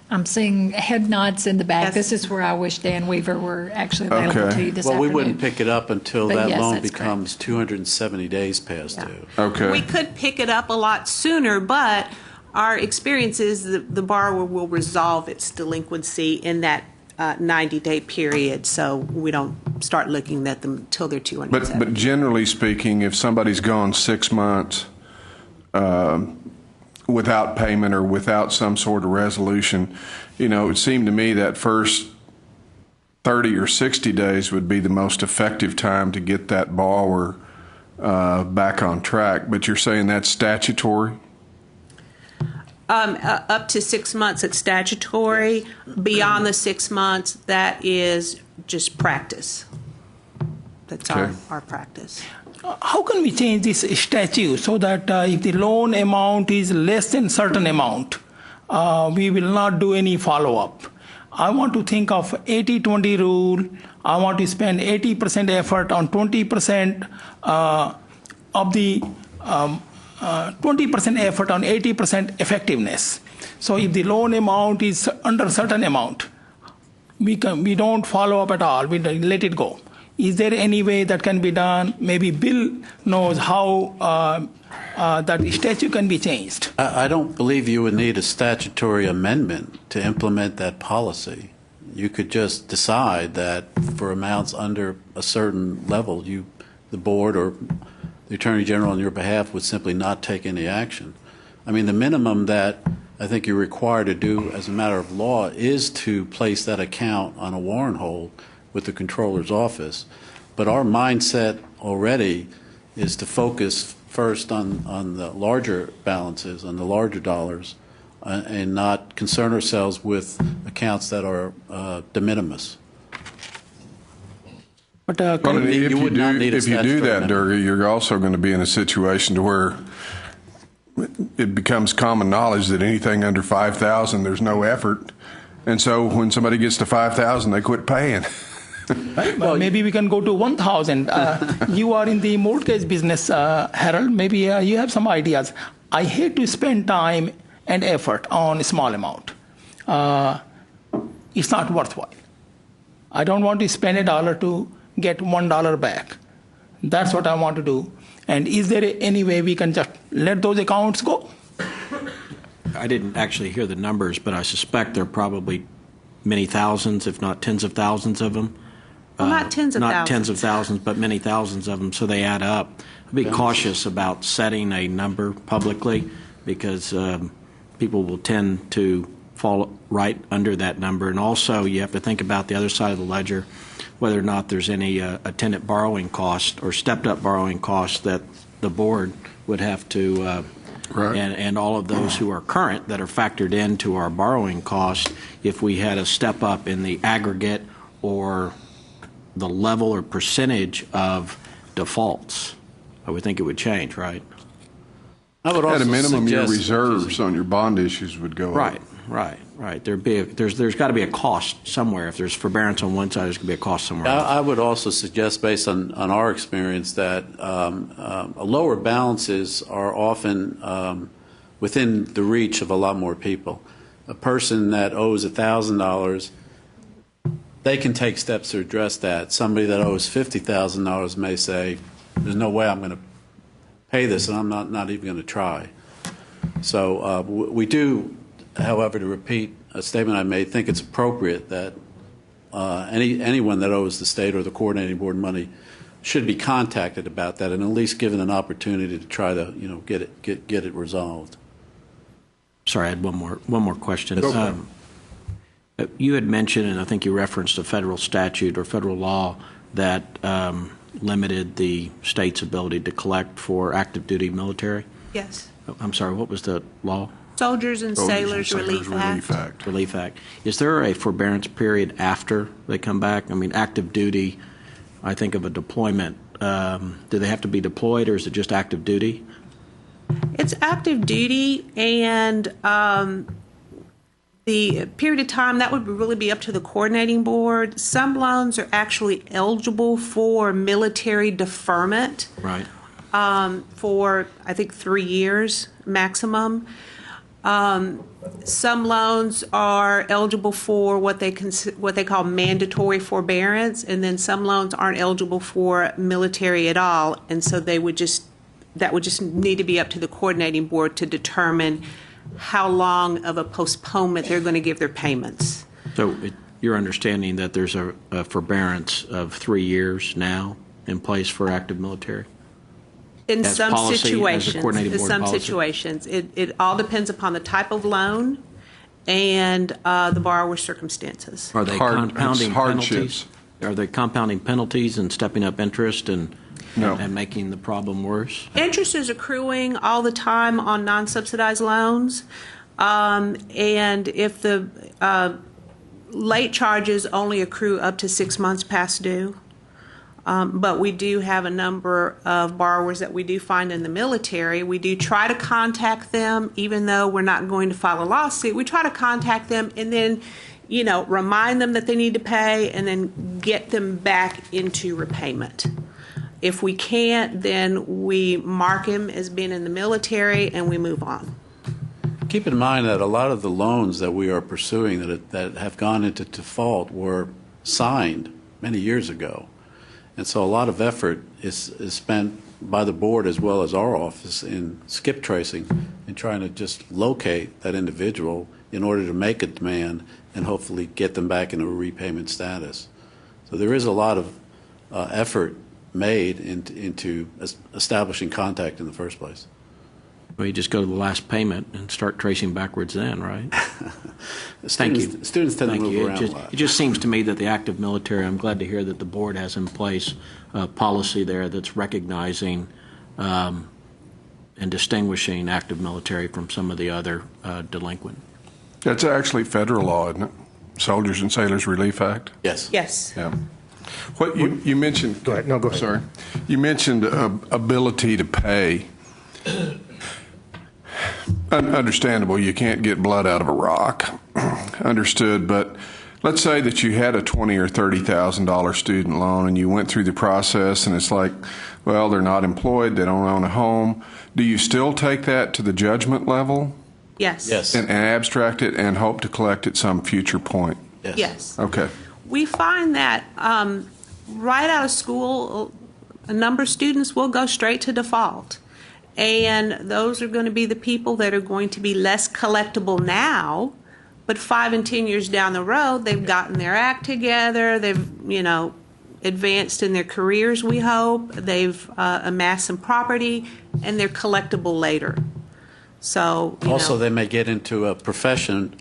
I'm seeing head nods in the back. Yes. This is where I wish Dan Weaver were actually available Okay. to you this Well, we afternoon. wouldn't pick it up until But that yes, loan that's becomes 270 days past due. Okay. We could pick it up a lot sooner, but our experience is the borrower will resolve its delinquency in that 90-day period, so we don't start looking at them until they're 270. But generally speaking, if somebody's gone 6 months without payment or without some sort of resolution, it would seem to me that first 30 or 60 days would be the most effective time to get that borrower back on track. But you're saying that's statutory? Up to 6 months, it's statutory. Beyond the 6 months, that is just practice. That's our practice. How can we change this statute so that if the loan amount is less than certain amount, we will not do any follow-up? I want to think of 80-20 rule. I want to spend 80% effort on 20% of the 20% effort on 80% effectiveness. So if the loan amount is under certain amount, we don't follow up at all. We let it go. Is there any way that can be done? Maybe Bill knows how that statute can be changed. I don't believe you would need a statutory amendment to implement that policy. You could just decide that for amounts under a certain level, the board or the Attorney General on your behalf would simply not take any action. I mean, the minimum that I think you're required to do as a matter of law is to place that account on a warrant hold with the Controller's office. But our mindset already is to focus first on the larger balances, on the larger dollars, and not concern ourselves with accounts that are de minimis. But if you do that, Durga, you're also going to be in a situation to where it becomes common knowledge that anything under 5,000, there's no effort, and so when somebody gets to 5,000, they quit paying. Right? Well, maybe we can go to 1,000. You are in the mortgage business, Harold. Maybe you have some ideas. I hate to spend time and effort on a small amount. It's not worthwhile. I don't want to spend $1 to get $1 back. That's what I want to do. And is there any way we can just let those accounts go? I didn't actually hear the numbers, but I suspect there are probably many thousands, if not tens of thousands of them. Well, not tens of thousands. Not tens of thousands, but many thousands of them, so they add up. Be cautious about setting a number publicly because people will tend to fall right under that number. And also, you have to think about the other side of the ledger, whether or not there's any attendant borrowing cost or stepped-up borrowing costs that the board would have to, and all of those who are current that are factored into our borrowing cost if we had a step-up in the aggregate or the level or percentage of defaults. I would think it would change, right? I would also at a minimum, your suggest, reserves on your bond issues would go up. Right. There's got to be a cost somewhere. If there's forbearance on one side, there's going to be a cost somewhere else. I would also suggest, based on our experience, that lower balances are often within the reach of a lot more people. A person that owes $1,000, they can take steps to address that. Somebody that owes $50,000 may say, there's no way I'm going to pay this, and I'm not even going to try. So we do, however, to repeat a statement I made, think it's appropriate that anyone that owes the state or the coordinating board money should be contacted about that and at least given an opportunity to try to get it resolved. Sorry, I had one more question. You had mentioned, and I think you referenced a federal statute or federal law that limited the state's ability to collect for active duty military. Yes. I'm sorry, what was the law? Soldiers and Sailors Relief Act. Relief Act. Is there a forbearance period after they come back? I mean, active duty, I think of a deployment. Do they have to be deployed, or is it just active duty? It's active duty, and the period of time, that would really be up to the coordinating board. Some loans are actually eligible for military deferment. Right. For, I think, 3 years maximum. Some loans are eligible for what they call mandatory forbearance, and then some loans aren't eligible for military at all, and so that would just need to be up to the coordinating board to determine how long of a postponement they're going to give their payments. So you're understanding that there's a forbearance of 3 years now in place for active military? In as some policy, as a situations, coordinated in board some policy? situations, it all depends upon the type of loan and the borrower's circumstances. Are they compounding penalties? Are they compounding penalties and stepping up interest and making the problem worse? Interest is accruing all the time on non-subsidized loans, and if the late charges only accrue up to 6 months past due. But we do have a number of borrowers that we do find in the military. We do try to contact them, even though we're not going to file a lawsuit. We try to contact them and then, remind them that they need to pay and then get them back into repayment. If we can't, then we mark him as being in the military and we move on. Keep in mind that a lot of the loans that we are pursuing that have gone into default were signed many years ago. And so a lot of effort is spent by the board as well as our office in skip tracing and trying to just locate that individual in order to make a demand and hopefully get them back in a repayment status. So there is a lot of effort made into establishing contact in the first place. Well, you just go to the last payment and start tracing backwards then, right? Thank you. Students tend to move around a lot. It just seems to me that the active military, I'm glad to hear that the board has in place a policy there that's recognizing and distinguishing active military from some of the other delinquent. That's actually federal law, isn't it? Soldiers and Sailors Relief Act? Yes. Yes. Yeah. What you mentioned. Go ahead. No, go ahead. Sorry. You mentioned ability to pay. Understandable, you can't get blood out of a rock. Understood, but let's say that you had a $20,000 or $30,000 student loan and you went through the process and it's like, well, they're not employed, they don't own a home. Do you still take that to the judgment level? Yes. Yes. And abstract it and hope to collect at some future point? Yes. Yes. Okay. We find that right out of school, a number of students will go straight to default. And those are going to be the people that are going to be less collectible now, but 5 and 10 years down the road, they've gotten their act together, they've, advanced in their careers, we hope, they've amassed some property, and they're collectible later. So, Also, they may get into a profession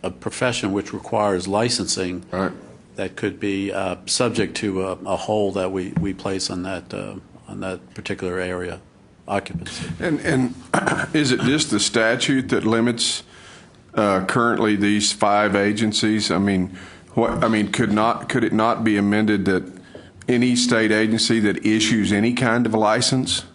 which requires licensing. Right. That could be subject to a hold that we place on that particular area. Occupancy. And is it just the statute that limits currently these 5 agencies? I mean, could it not be amended that any state agency that issues any kind of a license?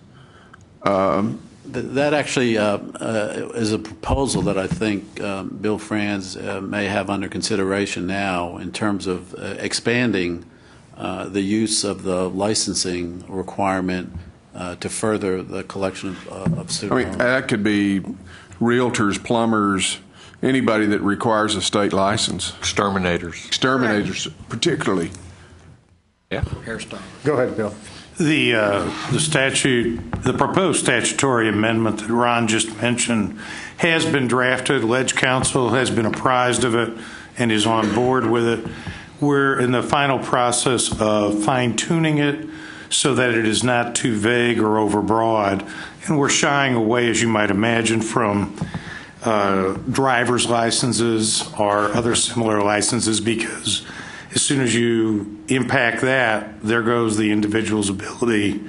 That actually is a proposal that I think Bill Franz may have under consideration now in terms of expanding the use of the licensing requirement to further the collection of student loans. That could be realtors, plumbers, anybody that requires a state license. Exterminators, particularly. Yeah. Hairstyle. Go ahead, Bill. The statute, the proposed statutory amendment that Ron just mentioned has been drafted. Ledge Council has been apprised of it and is on board with it. We're in the final process of fine-tuning it so that it is not too vague or overbroad. And we're shying away, as you might imagine, from driver's licenses or other similar licenses, because as soon as you impact that, there goes the individual's ability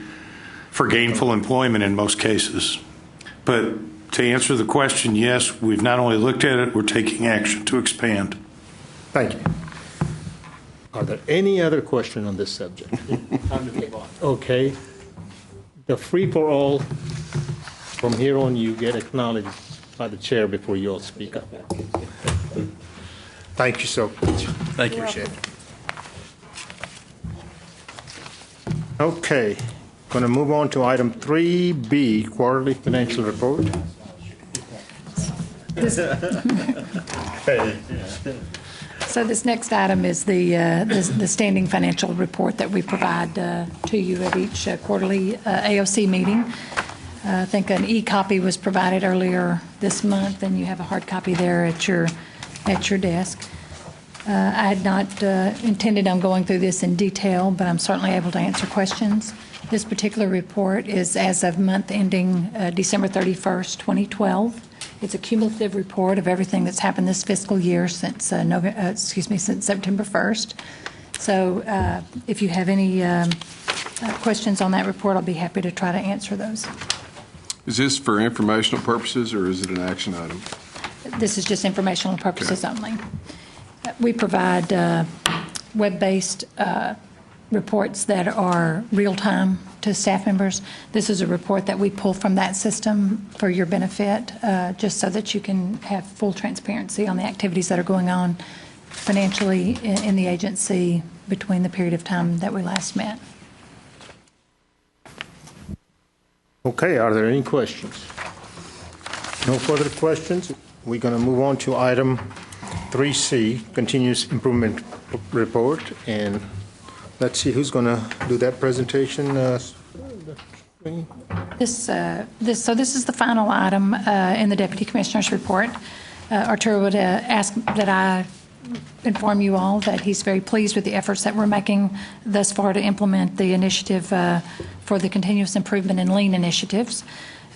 for gainful employment in most cases. But to answer the question, yes, we've not only looked at it, we're taking action to expand. Thank you. Are there any other questions on this subject? Time to move on. Okay. The free-for-all, from here on, you get acknowledged by the chair before you all speak up. Thank you so much. Thank you. Appreciate it. Okay. Going to move on to item 3B, quarterly financial report. So this next item is the standing financial report that we provide to you at each quarterly AOC meeting. I think an e-copy was provided earlier this month, and you have a hard copy there at your desk. I had not intended on going through this in detail, but I'm certainly able to answer questions. This particular report is as of month ending December 31st, 2012. It's a cumulative report of everything that's happened this fiscal year since since September 1st. So if you have any questions on that report, I'll be happy to try to answer those. Is this for informational purposes or is it an action item? This is just informational purposes only. We provide web-based reports that are real-time to staff members. This is a report that we pull from that system for your benefit, just so that you can have full transparency on the activities that are going on financially in the agency between the period of time that we last met. Okay, are there any questions? No further questions. We're going to move on to item 3C, Continuous Improvement Report, and let's see who's going to do that presentation. This is the final item in the Deputy Commissioner's report. Arturo would ask that I inform you all that he's very pleased with the efforts that we're making thus far to implement the initiative for the continuous improvement and lean initiatives.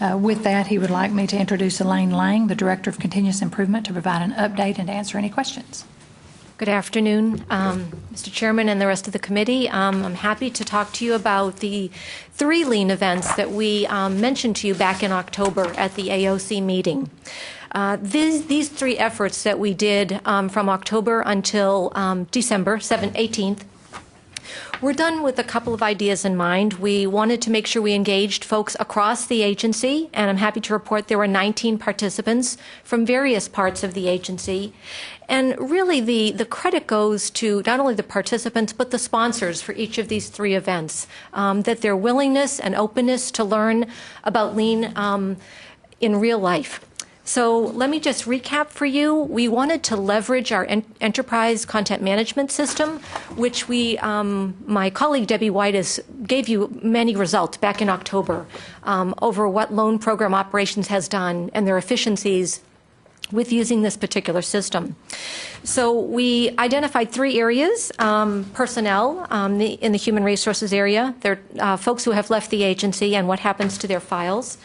With that, he would like me to introduce Elaine Lang, the Director of Continuous Improvement, to provide an update and to answer any questions. Good afternoon, Mr. Chairman and the rest of the committee. I'm happy to talk to you about the 3 lean events that we mentioned to you back in October at the AOC meeting. These 3 efforts that we did from October until December 18th were done with a couple of ideas in mind. We wanted to make sure we engaged folks across the agency, and I'm happy to report there were 19 participants from various parts of the agency. And really the credit goes to not only the participants but the sponsors for each of these 3 events, that their willingness and openness to learn about lean in real life. So let me just recap for you. We wanted to leverage our enterprise content management system, which my colleague Debbie White gave you many results back in October over what loan program operations has done and their efficiencies with using this particular system. So we identified 3 areas: personnel in the human resources area, there are folks who have left the agency and what happens to their files,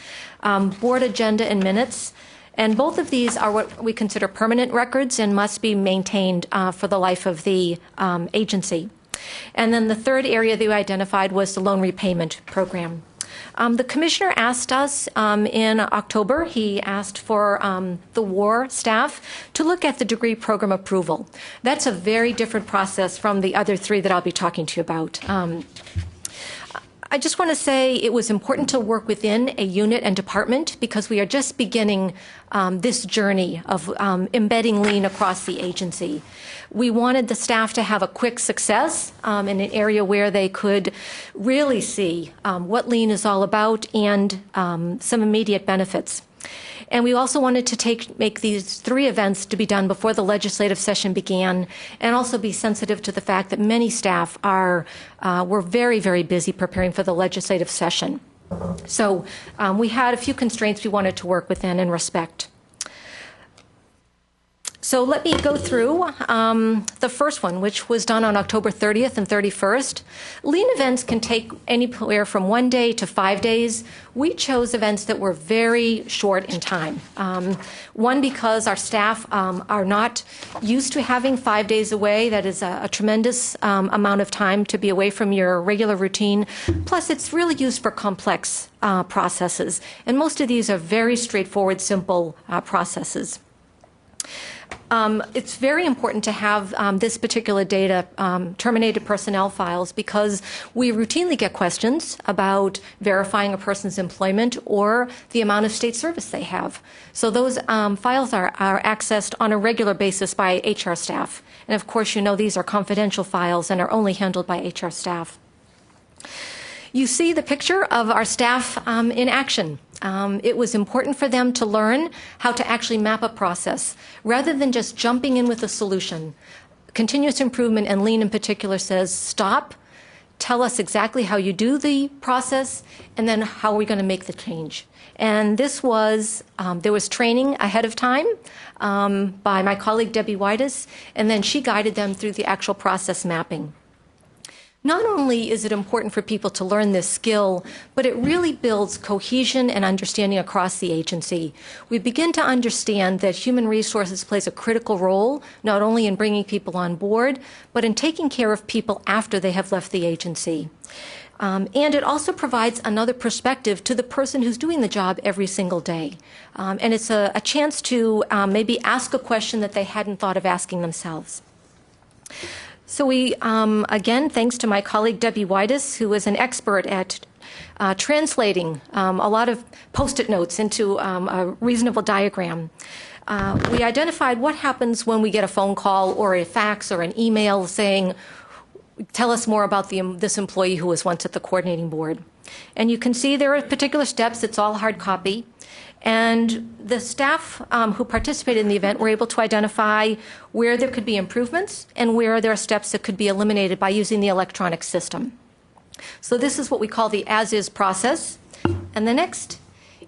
board agenda and minutes. And both of these are what we consider permanent records and must be maintained for the life of the agency. And then the 3rd area that we identified was the loan repayment program. The commissioner asked us in October, he asked for the WAR staff to look at the degree program approval. That's a very different process from the other 3 that I'll be talking to you about. I just want to say it was important to work within a unit and department because we are just beginning this journey of embedding lean across the agency. We wanted the staff to have a quick success in an area where they could really see what lean is all about and some immediate benefits. And we also wanted to make these 3 events to be done before the legislative session began, and also be sensitive to the fact that many staff were very, very busy preparing for the legislative session. So we had a few constraints we wanted to work within and respect. So let me go through the first one, which was done on October 30th and 31st. Lean events can take anywhere from 1 day to 5 days. We chose events that were very short in time. One, because our staff are not used to having 5 days away. That is a tremendous amount of time to be away from your regular routine. Plus, it's really used for complex processes. And most of these are very straightforward, simple processes. It's very important to have this particular data, terminated personnel files, because we routinely get questions about verifying a person's employment or the amount of state service they have. So those files are accessed on a regular basis by HR staff. And of course, you know these are confidential files and are only handled by HR staff. You see the picture of our staff in action. It was important for them to learn how to actually map a process rather than just jumping in with a solution. Continuous improvement, and lean in particular, says stop, tell us exactly how you do the process, and then how are we going to make the change. And this was, there was training ahead of time by my colleague Debbie Whitus, and then she guided them through the actual process mapping. Not only is it important for people to learn this skill, but it really builds cohesion and understanding across the agency. We begin to understand that human resources plays a critical role, not only in bringing people on board, but in taking care of people after they have left the agency. And it also provides another perspective to the person who's doing the job every single day. And it's a chance to maybe ask a question that they hadn't thought of asking themselves. So we, again, thanks to my colleague Debbie Whitus, who is an expert at translating a lot of Post-it notes into a reasonable diagram, we identified what happens when we get a phone call or a fax or an email saying, tell us more about this employee who was once at the coordinating board. And you can see there are particular steps. It's all hard copy. And the staff who participated in the event were able to identify where there could be improvements and where there are steps that could be eliminated by using the electronic system. So this is what we call the as-is process. And the next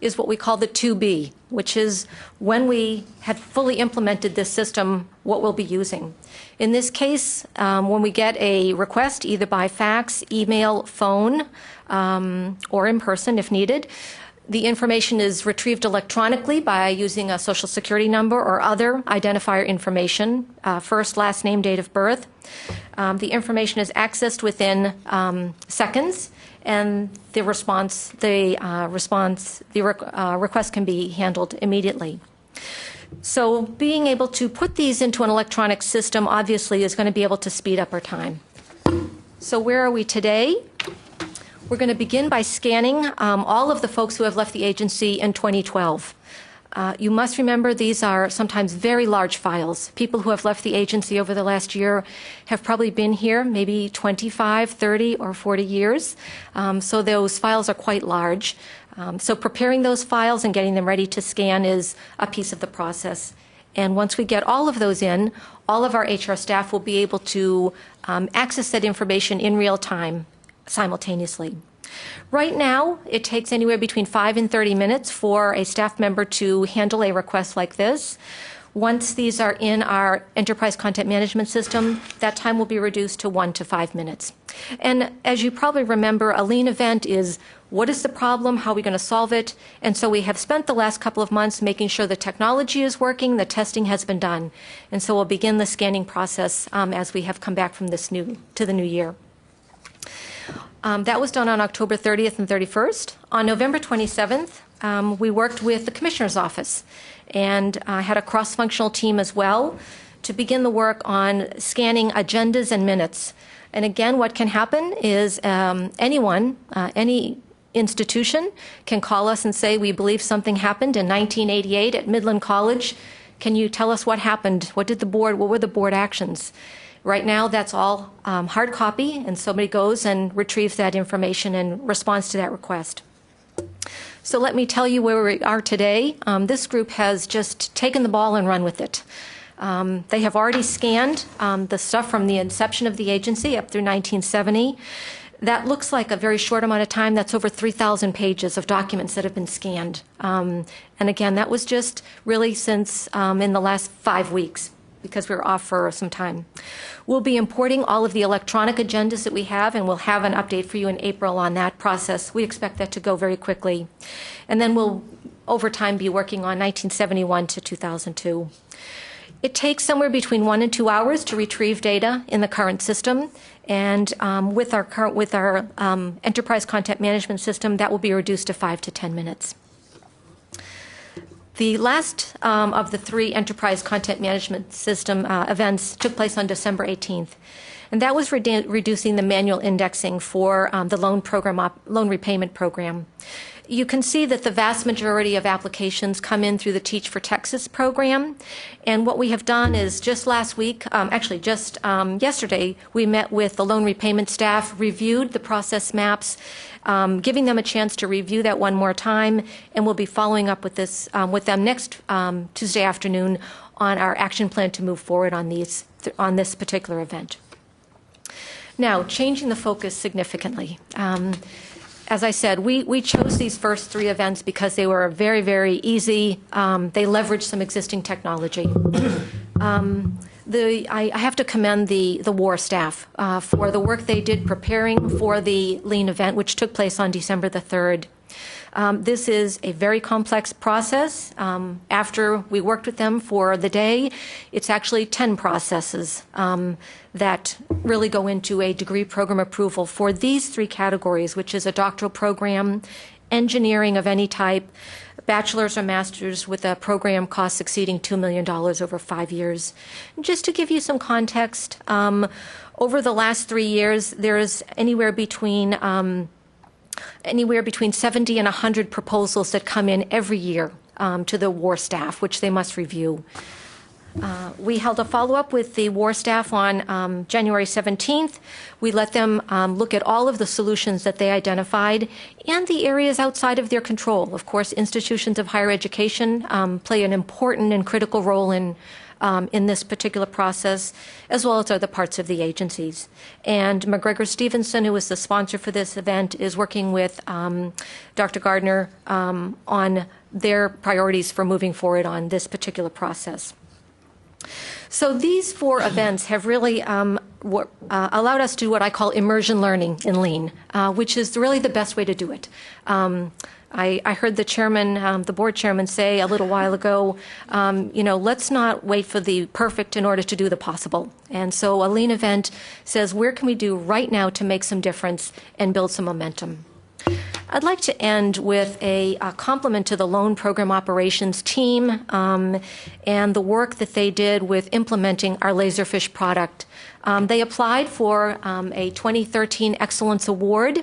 is what we call the to-be, which is when we had fully implemented this system, what we'll be using. In this case, when we get a request, either by fax, email, phone, or in person if needed, the information is retrieved electronically by using a social security number or other identifier information, first, last name, date of birth. The information is accessed within seconds, and the request can be handled immediately. So being able to put these into an electronic system obviously is going to be able to speed up our time. So where are we today? We're going to begin by scanning all of the folks who have left the agency in 2012. You must remember these are sometimes very large files. People who have left the agency over the last year have probably been here maybe 25, 30, or 40 years. So those files are quite large. So preparing those files and getting them ready to scan is a piece of the process. And once we get all of those in, all of our HR staff will be able to access that information in real time simultaneously. Right now, it takes anywhere between 5 and 30 minutes for a staff member to handle a request like this. Once these are in our enterprise content management system, that time will be reduced to 1 to 5 minutes. And as you probably remember, a lean event is what is the problem, how are we going to solve it? And so we have spent the last couple of months making sure the technology is working, the testing has been done. And so we'll begin the scanning process as we have come back from to the new year. That was done on October 30th and 31st. On November 27th, we worked with the Commissioner's Office and had a cross-functional team as well to begin the work on scanning agendas and minutes. And again, what can happen is anyone, any institution can call us and say, we believe something happened in 1988 at Midland College. Can you tell us what happened? What were the board actions? Right now, that's all hard copy, and somebody goes and retrieves that information and responds to that request. So let me tell you where we are today. This group has just taken the ball and run with it. They have already scanned the stuff from the inception of the agency up through 1970. That looks like a very short amount of time. That's over 3,000 pages of documents that have been scanned. And again, that was just really since in the last 5 weeks, because we were off for some time. We'll be importing all of the electronic agendas that we have, and we'll have an update for you in April on that process. We expect that to go very quickly. And then we'll, over time, be working on 1971 to 2002. It takes somewhere between 1 and 2 hours to retrieve data in the current system. And with our enterprise content management system, that will be reduced to 5 to 10 minutes. The last of the 3 enterprise content management system events took place on December 18th. And that was reducing the manual indexing for the loan repayment program. You can see that the vast majority of applications come in through the Teach for Texas program. And what we have done is just last week, yesterday, we met with the loan repayment staff, reviewed the process maps, giving them a chance to review that one more time, and we'll be following up with this with them next Tuesday afternoon on our action plan to move forward on this particular event. Now, changing the focus significantly. As I said, we chose these first 3 events because they were very, very easy. They leveraged some existing technology. I have to commend the WAR staff for the work they did preparing for the Lean event, which took place on December the 3rd. This is a very complex process. After we worked with them for the day, it's actually 10 processes that really go into a degree program approval for these 3 categories, which is a doctoral program, engineering of any type, bachelor's or master's with a program cost exceeding $2 million over 5 years. Just to give you some context, over the last 3 years, there's anywhere between 70 and 100 proposals that come in every year to the WAR staff, which they must review. We held a follow-up with the WAR staff on January 17th. We let them look at all of the solutions that they identified and the areas outside of their control. Of course, institutions of higher education play an important and critical role in this particular process, as well as other parts of the agencies. And McGregor Stevenson, who is the sponsor for this event, is working with Dr. Gardner on their priorities for moving forward on this particular process. So these 4 events have really allowed us to do what I call immersion learning in Lean, which is really the best way to do it. I heard the chairman, the board chairman, say a little while ago, let's not wait for the perfect in order to do the possible. And so a Lean event says, where can we do right now to make some difference and build some momentum? I'd like to end with a compliment to the loan program operations team and the work that they did with implementing our Laserfish product. They applied for a 2013 Excellence Award.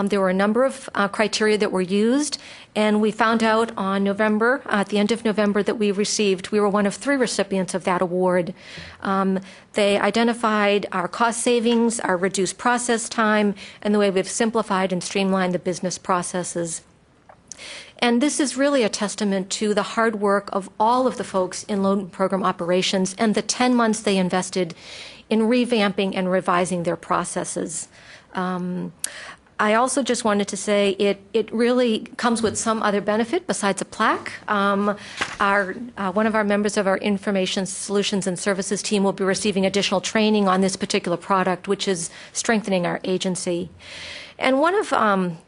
There were a number of criteria that were used, and we found out on November, at the end of November, that we were one of 3 recipients of that award. They identified our cost savings, our reduced process time, and the way we've simplified and streamlined the business processes. And this is really a testament to the hard work of all of the folks in loan program operations and the 10 months they invested in revamping and revising their processes. I also just wanted to say it really comes with some other benefit besides a plaque. One of our members of our Information Solutions and Services team will be receiving additional training on this particular product, which is strengthening our agency. And one of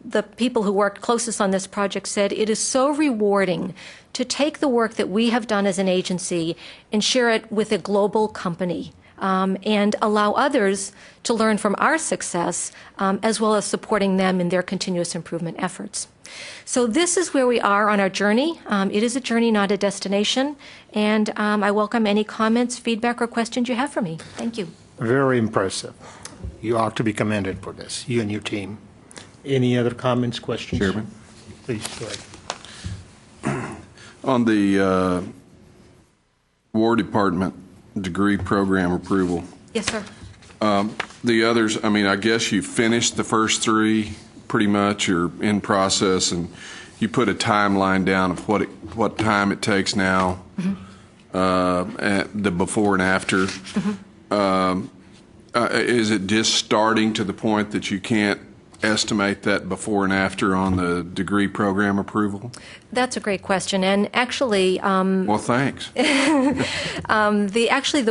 the people who worked closest on this project said, it is so rewarding to take the work that we have done as an agency and share it with a global company. And allow others to learn from our success, as well as supporting them in their continuous improvement efforts. So this is where we are on our journey. It is a journey, not a destination. And I welcome any comments, feedback, or questions you have for me. Thank you. Very impressive. You ought to be commended for this, you and your team. Any other comments, questions? Chairman? Please, go ahead. On the War Department degree program approval. Yes, sir. The others, I guess you finished the first 3 pretty much, or in process, and you put a timeline down of what time it takes now, at the before and after. Is it just starting to the point that you can't estimate that before and after on the degree program approval? That's a great question, and actually, well, thanks. The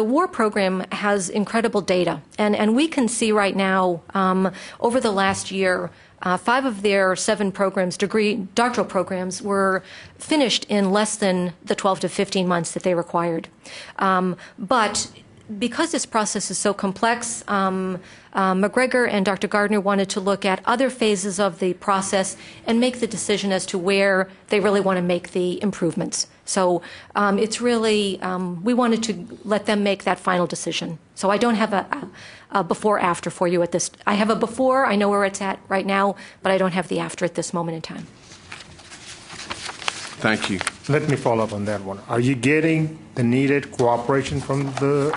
WAR program has incredible data, and we can see right now over the last year. 5 of their 7 programs, doctoral programs, were finished in less than the 12 to 15 months that they required. But because this process is so complex, McGregor and Dr. Gardner wanted to look at other phases of the process and make the decision as to where they really want to make the improvements. So it's really, we wanted to let them make that final decision. So I don't have a before-after for you at this. I have a before, I know where it's at right now, but I don't have the after at this moment in time. Thank you. Let me follow up on that one. Are you getting the needed cooperation from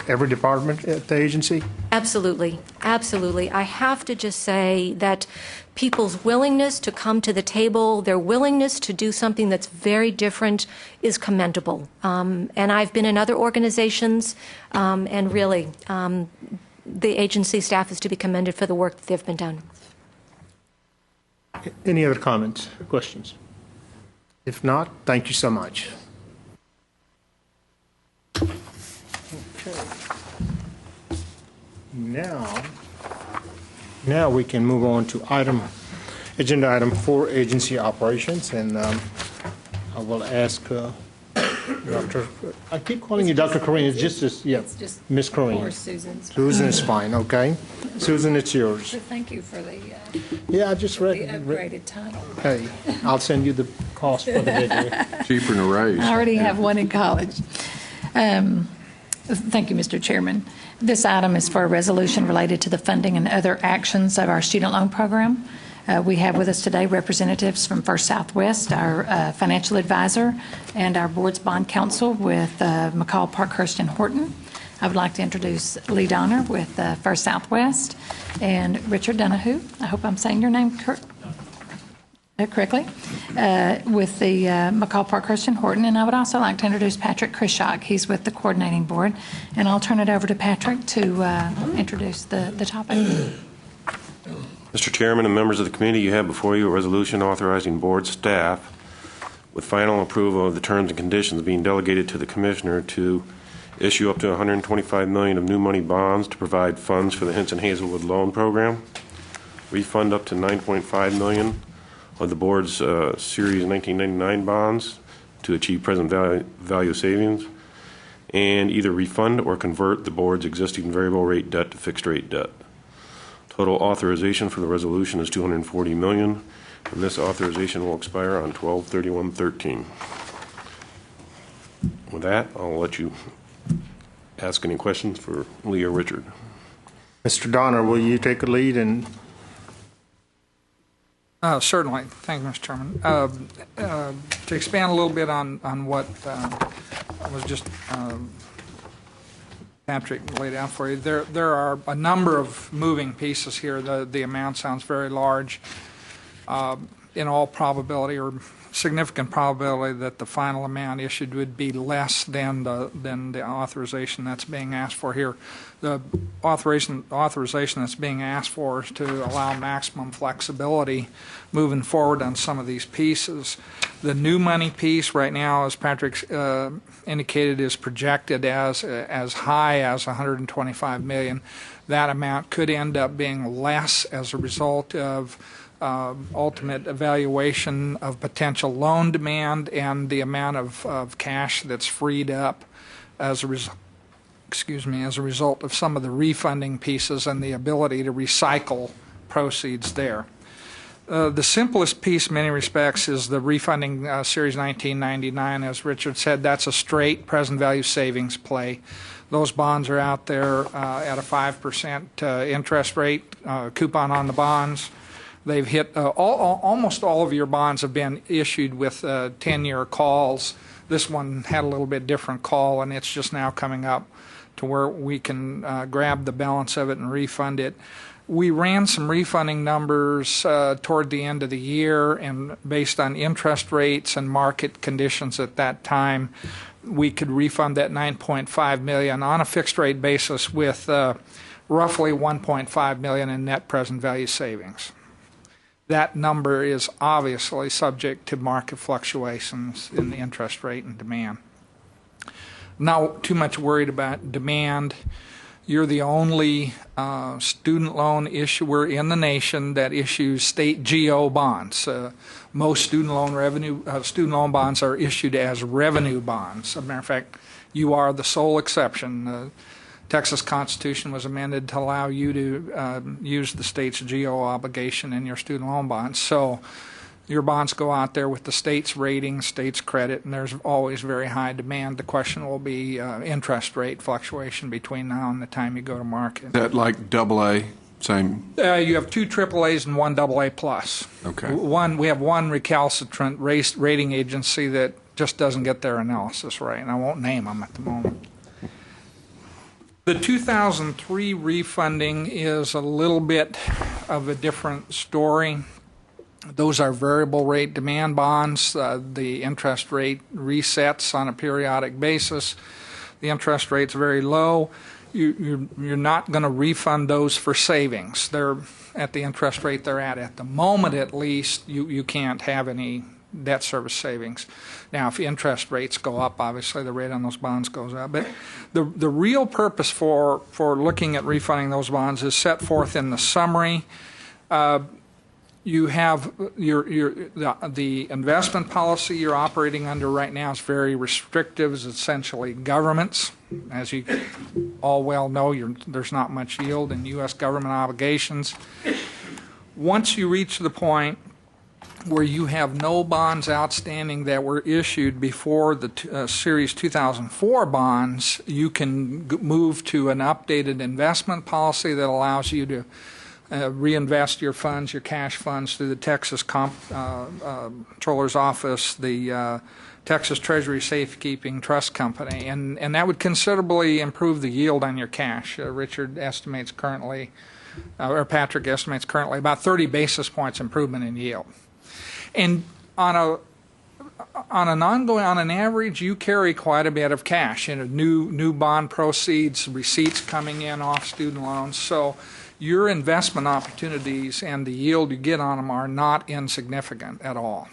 every department at the agency? Absolutely. Absolutely. I have to just say that people's willingness to come to the table, their willingness to do something that's very different is commendable. And I've been in other organizations, and really, the agency staff is to be commended for the work that they've been done. Any other comments or questions? If not, thank you so much. Okay. Now we can move on to agenda item 4, agency operations, and I will ask Dr. I keep calling you Dr. Corrine. It's just Miss Corrine. Or Susan's. Susan is fine. Okay, Susan, it's yours. So thank you for the Yeah, I just read the upgraded title. Hey, I'll send you the cost for the video. Cheaper than a raise. I already have one in college. Thank you, Mr. Chairman. This item is for a resolution related to the funding and other actions of our student loan program. We have with us today representatives from First Southwest, our financial advisor, and our board's bond counsel with McCall, Parkhurst, and Horton. I would like to introduce Lee Donner with First Southwest and Richard Donahue. I hope I'm saying your name correctly, with the McCall, Parkhurst, and Horton. And I would also like to introduce Patrick Krishock. He's with the coordinating board. And I'll turn it over to Patrick to introduce the topic. Mr. Chairman and members of the committee, you have before you a resolution authorizing board staff with final approval of the terms and conditions being delegated to the commissioner to issue up to $125 million of new money bonds to provide funds for the Hinson Hazelwood loan program, refund up to $9.5 million of the board's Series 1999 bonds to achieve present value savings, and either refund or convert the board's existing variable rate debt to fixed rate debt. Total authorization for the resolution is $240 million, and this authorization will expire on 12/31/13. With that, I'll let you ask any questions for Lee or Richard. Mr. Donner, will you take a lead? And certainly. Thank you, Mr. Chairman. To expand a little bit on what was just Patrick laid out for you, there are a number of moving pieces here. The amount sounds very large. In all probability, or significant probability, that the final amount issued would be less than the authorization that's being asked for here. The authorization that's being asked for is to allow maximum flexibility moving forward on some of these pieces. The new money piece right now, as Patrick indicated, is projected as high as $125 million. That amount could end up being less as a result of ultimate evaluation of potential loan demand and the amount of cash that's freed up as a result of some of the refunding pieces and the ability to recycle proceeds there. The simplest piece in many respects is the refunding Series 1999. As Richard said, that's a straight present value savings play. Those bonds are out there at a 5% interest rate, coupon on the bonds. They've hit almost all of your bonds have been issued with 10-year calls. This one had a little bit different call, and it's just now coming up to where we can grab the balance of it and refund it. We ran some refunding numbers toward the end of the year, and based on interest rates and market conditions at that time, we could refund that $9.5 million on a fixed rate basis with roughly $1.5 million in net present value savings. That number is obviously subject to market fluctuations in the interest rate and demand. Not too much worried about demand. You're the only student loan issuer in the nation that issues state GO bonds. Most student loan bonds are issued as revenue bonds. As a matter of fact, you are the sole exception. The Texas Constitution was amended to allow you to use the state's GO obligation in your student loan bonds. So your bonds go out there with the state's rating, state's credit, and there's always very high demand. The question will be interest rate fluctuation between now and the time you go to market. Is that like AA? Same? You have 2 AAAs and 1 AA+. Okay. We have one recalcitrant rating agency that just doesn't get their analysis right, and I won't name them at the moment. The 2003 refunding is a little bit of a different story. Those are variable rate demand bonds. The interest rate resets on a periodic basis. The interest rate's very low. you're not going to refund those for savings. They're at the interest rate they're at. At the moment, at least, you can't have any debt service savings. Now, if interest rates go up, obviously the rate on those bonds goes up. But the real purpose for looking at refunding those bonds is set forth in the summary. You have the investment policy you're operating under right now is very restrictive. It's essentially governments. As you all well know, there's not much yield in U.S. government obligations. Once you reach the point where you have no bonds outstanding that were issued before the Series 2004 bonds, you can move to an updated investment policy that allows you to reinvest your funds, your cash funds, through the Texas Comptroller's Office, the Texas Treasury Safekeeping Trust Company, and that would considerably improve the yield on your cash. Richard estimates currently, or Patrick estimates currently, about 30 basis points improvement in yield. And on an average, you carry quite a bit of cash. New bond proceeds, receipts coming in off student loans. So your investment opportunities and the yield you get on them are not insignificant at all.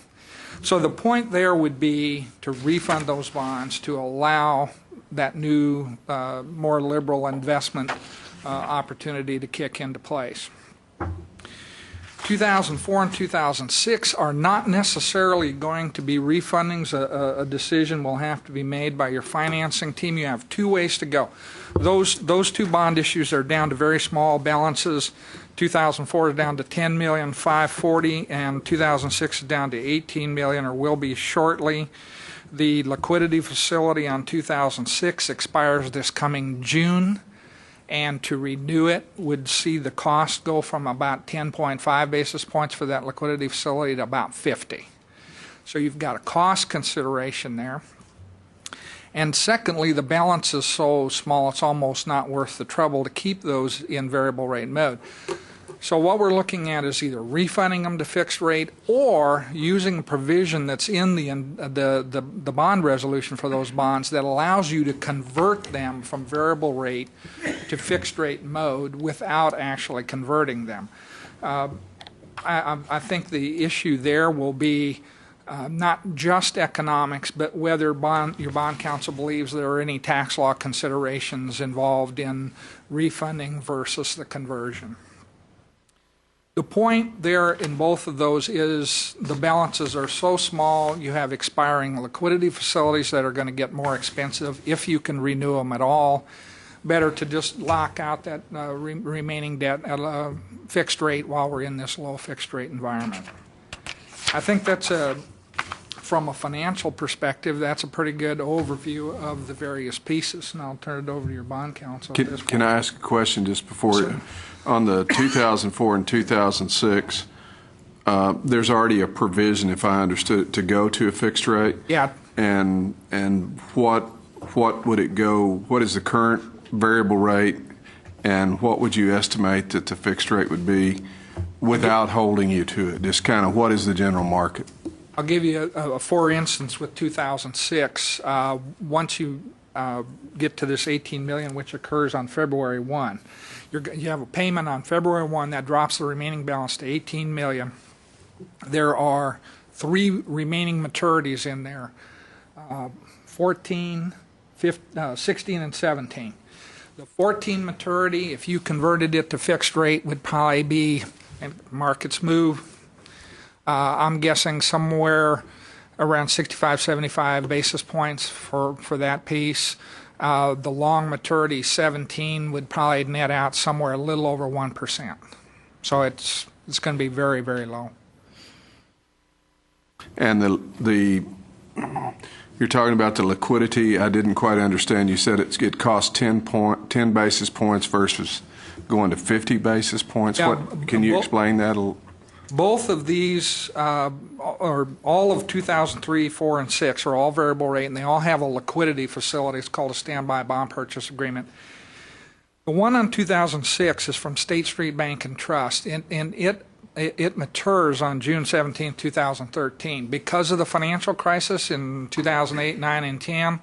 So the point there would be to refund those bonds to allow that new, more liberal investment opportunity to kick into place. 2004 and 2006 are not necessarily going to be refundings. A decision will have to be made by your financing team. You have two ways to go. Those two bond issues are down to very small balances. 2004 is down to $10,540,000, and 2006 is down to $18 million, or will be shortly. The liquidity facility on 2006 expires this coming June. And to renew it would see the cost go from about 10.5 basis points for that liquidity facility to about 50. So you've got a cost consideration there. And secondly, the balance is so small it's almost not worth the trouble to keep those in variable rate mode. So what we're looking at is either refunding them to fixed rate or using a provision that's in the bond resolution for those bonds that allows you to convert them from variable rate to fixed rate mode without actually converting them. I think the issue there will be not just economics, but whether your bond counsel believes there are any tax law considerations involved in refunding versus the conversion. The point there in both of those is the balances are so small, you have expiring liquidity facilities that are going to get more expensive if you can renew them at all. Better to just lock out that remaining debt at a fixed rate while we're in this low fixed rate environment. I think that's from a financial perspective, that's a pretty good overview of the various pieces. And I'll turn it over to your bond counsel. Can I ask a question just before? Sure. On the 2004 and 2006, there's already a provision, if I understood it, to go to a fixed rate. Yeah. And what would it go? What is the current variable rate, and what would you estimate that the fixed rate would be without holding you to it? Just kind of what is the general market? I'll give you for instance with 2006. Once you get to this $18 million, which occurs on February 1. You have a payment on February 1 that drops the remaining balance to $18 million. There are 3 remaining maturities in there, 14, 15, 16, and 17. The 14 maturity, if you converted it to fixed rate, would probably be, and markets move, I'm guessing somewhere around 65, 75 basis points for that piece. The long maturity 17 would probably net out somewhere a little over 1%. So it's going to be very, very low. And you're talking about the liquidity. I didn't quite understand. You said it costs 10 basis points versus going to 50 basis points. Yeah, can you explain that a little? Both of these, or all of 2003, 4, and 6 are all variable rate, and they all have a liquidity facility. It's called a standby bond purchase agreement. The one on 2006 is from State Street Bank and Trust, and it matures on June 17, 2013. Because of the financial crisis in 2008, 9, and 10,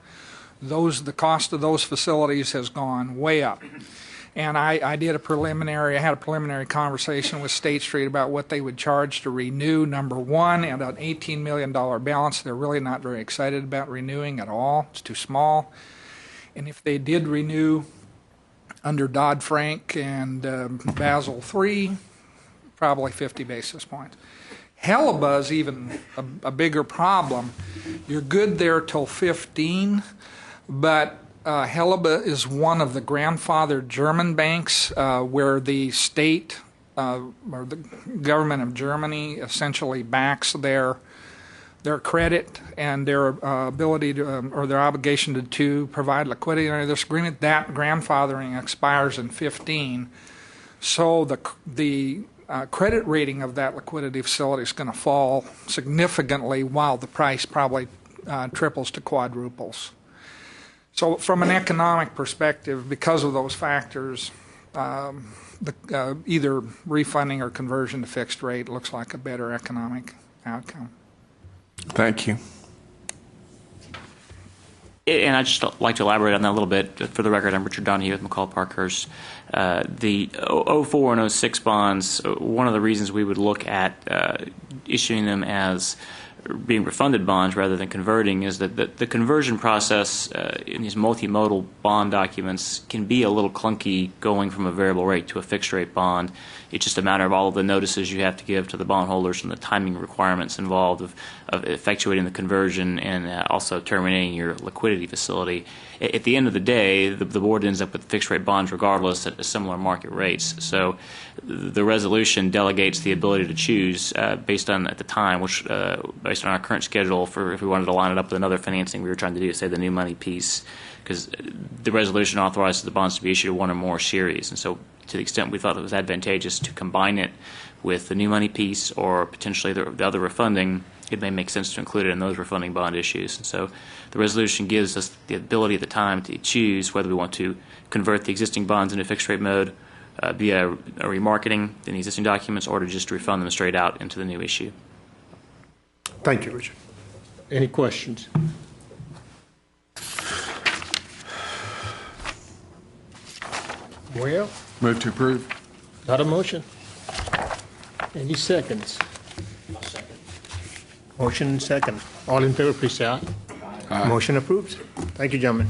the cost of those facilities has gone way up. And I had a preliminary conversation with State Street about what they would charge to renew number one at an $18 million balance. They're really not very excited about renewing at all. It's too small. And if they did renew under Dodd-Frank and Basel III, probably 50 basis points. Helaba is even a bigger problem. You're good there till 15, but Helaba is one of the grandfathered German banks where the state or the government of Germany essentially backs their credit and their ability to, or their obligation to provide liquidity under this agreement. That grandfathering expires in 15. So the credit rating of that liquidity facility is going to fall significantly while the price probably triples to quadruples. So from an economic perspective, because of those factors, either refunding or conversion to fixed rate looks like a better economic outcome. Thank you. And I'd just like to elaborate on that a little bit. For the record, I'm Richard Donahue with McCall Parkhurst. The 04 and 06 bonds, one of the reasons we would look at issuing them as being refunded bonds rather than converting is that the conversion process in these multimodal bond documents can be a little clunky going from a variable rate to a fixed rate bond. It's just a matter of all of the notices you have to give to the bondholders and the timing requirements involved of effectuating the conversion and also terminating your liquidity facility. At the end of the day, the board ends up with fixed rate bonds regardless at similar market rates. So the resolution delegates the ability to choose based on, at the time, which based on our current schedule for if we wanted to line it up with another financing we were trying to do, say the new money piece, because the resolution authorizes the bonds to be issued in one or more series. And so to the extent we thought it was advantageous to combine it with the new money piece or potentially the other refunding, it may make sense to include it in those refunding bond issues. And so the resolution gives us the ability at the time to choose whether we want to convert the existing bonds into fixed rate mode via a remarketing in the existing documents or to just refund them straight out into the new issue. Thank you, Richard. Any questions? Well, move to approve. Got a motion? Any seconds? Motion and second. All in favor, please say aye. Aye. Motion approved. Thank you, gentlemen.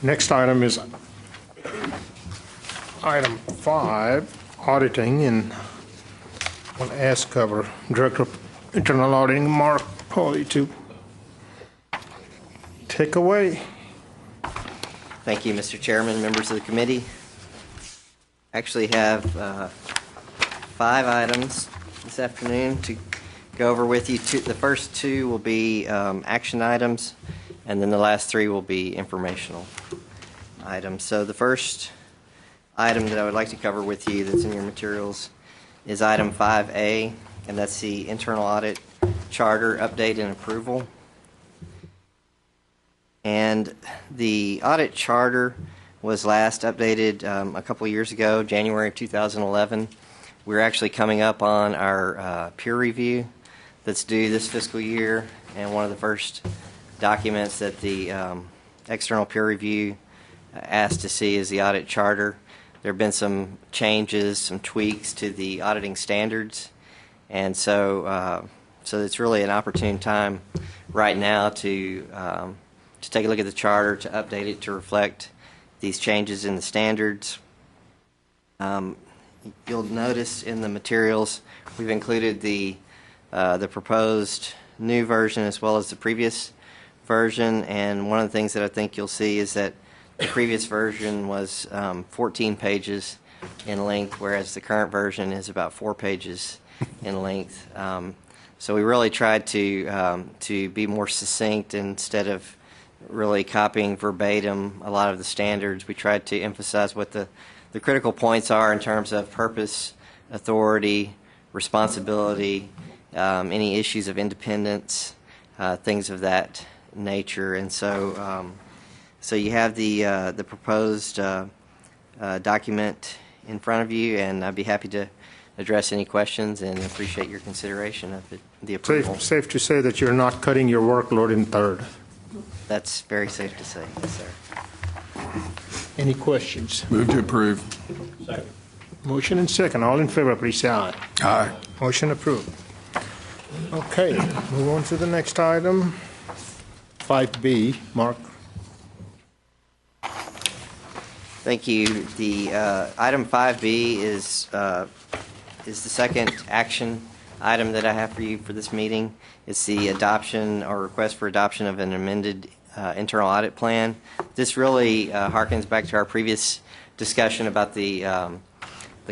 Next item is item 5, auditing, and I'll ask cover Director of Internal Auditing, Mark Pauly, to take away. Thank you, Mr. Chairman, members of the committee. Actually have 5 items this afternoon to go over with you. The first 2 will be action items, and then the last 3 will be informational items. So the first item that I would like to cover with you that's in your materials is item 5A, and that's the internal audit charter update and approval. And the audit charter was last updated a couple of years ago, January of 2011. We're actually coming up on our peer review that's due this fiscal year, and one of the first documents that the external peer review asked to see is the audit charter. There have been some changes, some tweaks to the auditing standards, and so it's really an opportune time right now to take a look at the charter, to update it to reflect these changes in the standards. You'll notice in the materials we've included the proposed new version as well as the previous version, and one of the things that I think you'll see is that the previous version was 14 pages in length, whereas the current version is about 4 pages in length. So we really tried to be more succinct instead of really copying verbatim a lot of the standards. We tried to emphasize what the critical points are in terms of purpose, authority, responsibility, any issues of independence, things of that nature. And so, so you have the proposed document in front of you, and I'd be happy to address any questions and appreciate your consideration of the approval. Safe to say that you're not cutting your workload in third. That's very safe to say, yes, sir. Any questions? Move to approve. Second. Motion and second. All in favor, please say aye. Aye. Motion approved. Okay, move on to the next item. 5B, Mark. Thank you. The item 5B is the second action item that I have for you for this meeting. It's the adoption or request for adoption of an amended internal audit plan. This really harkens back to our previous discussion about the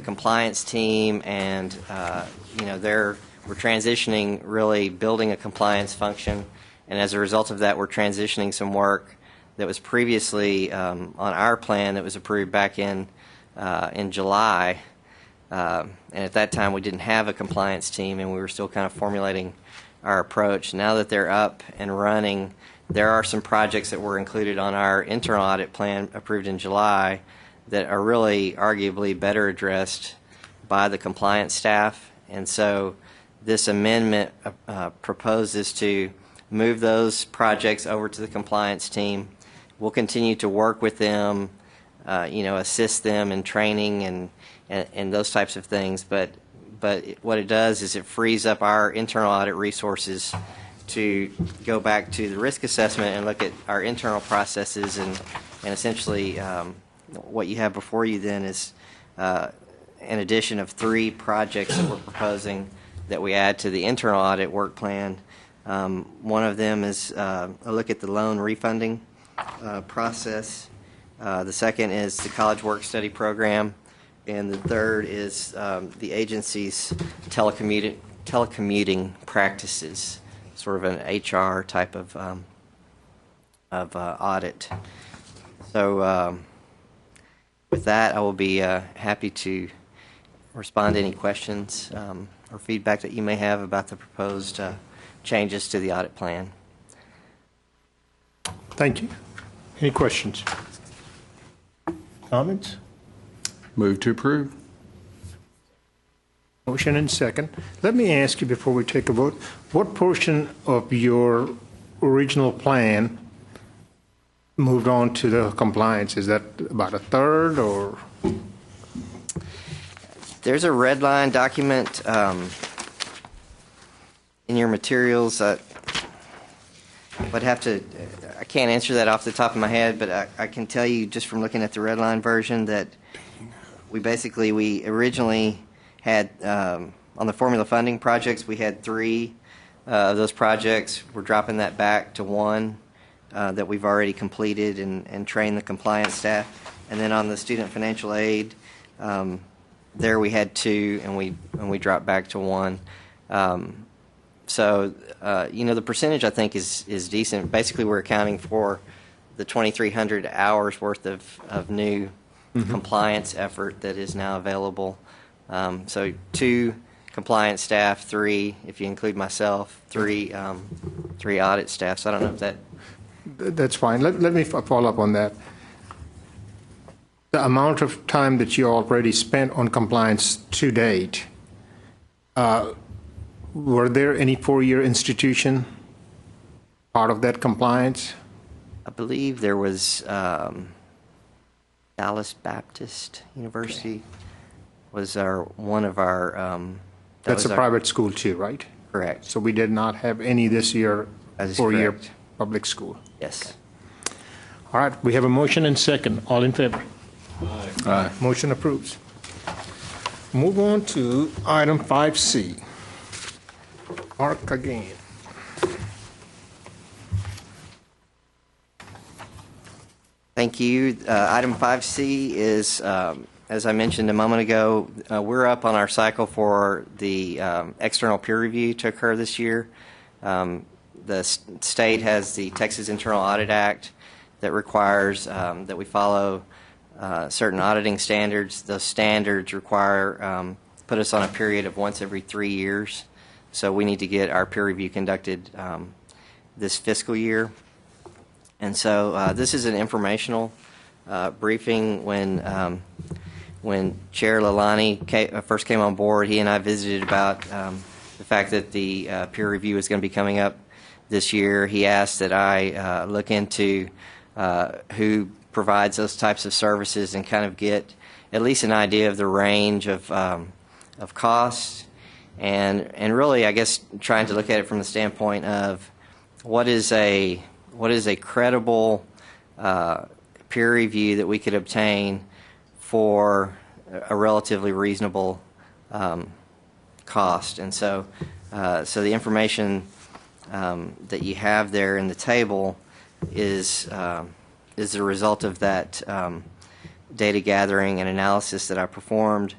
compliance team, and we're transitioning, really building a compliance function, and as a result of that, we're transitioning some work that was previously on our plan that was approved back in July. And at that time, we didn't have a compliance team, and we were still kind of formulating our approach. Now that they're up and running, there are some projects that were included on our internal audit plan approved in July that are really arguably better addressed by the compliance staff. And so this amendment proposes to move those projects over to the compliance team. We'll continue to work with them, assist them in training and those types of things. But what it does is it frees up our internal audit resources to go back to the risk assessment and look at our internal processes, and essentially what you have before you then is an addition of 3 projects that we're proposing that we add to the internal audit work plan. One of them is a look at the loan refunding process. The second is the college work study program. And the third is the agency's telecommuting practices, sort of an HR type of audit. So with that, I will be happy to respond to any questions or feedback that you may have about the proposed changes to the audit plan. Thank you. Any questions? Comments? Move to approve. Motion and second. Let me ask you before we take a vote, what portion of your original plan moved on to the compliance? Is that about a third, or? There's a red line document in your materials. I can't answer that off the top of my head, but I can tell you just from looking at the red line version that we originally had, on the formula funding projects, we had 3 of those projects. We're dropping that back to 1 that we've already completed and trained the compliance staff. And then on the student financial aid, there we had 2, and we dropped back to 1. So the percentage, I think, is decent. Basically, we're accounting for the 2,300 hours worth of new compliance effort that is now available. So 2 compliance staff, 3, if you include myself, 3 audit staff. So I don't know if that... That's fine. Let me follow up on that. The amount of time that you already spent on compliance to date, were there any 4-year institution part of that compliance? I believe there was Dallas Baptist University was one of our... That's a private school too, right? Correct. So we did not have any this year, 4-year public school? Yes. All right, we have a motion and second. All in favor? Aye. Aye. Motion approves. Move on to item 5C. Mark again. Thank you. Item 5C is, as I mentioned a moment ago, we're up on our cycle for the external peer review to occur this year. The state has the Texas Internal Audit Act that requires that we follow certain auditing standards. Those standards require put us on a period of once every 3 years. So we need to get our peer review conducted this fiscal year. And so this is an informational briefing. When Chair Lalani first came on board, he and I visited about the fact that the peer review is going to be coming up this year. He asked that I look into who provides those types of services and kind of get at least an idea of the range of costs, and really, I guess, trying to look at it from the standpoint of what is a credible peer review that we could obtain for a relatively reasonable cost. And so the information that you have there in the table is the result of that data gathering and analysis that I performed.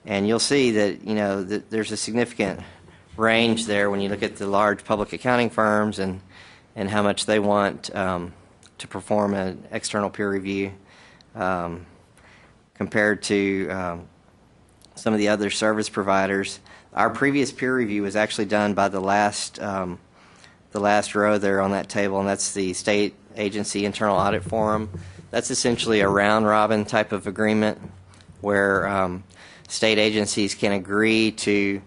And you'll see that, that there's a significant range there when you look at the large public accounting firms and how much they want to perform an external peer review compared to some of the other service providers. Our previous peer review was actually done by the last row there on that table, and that's the State Agency Internal Audit Forum. That's essentially a round-robin type of agreement where state agencies can agree to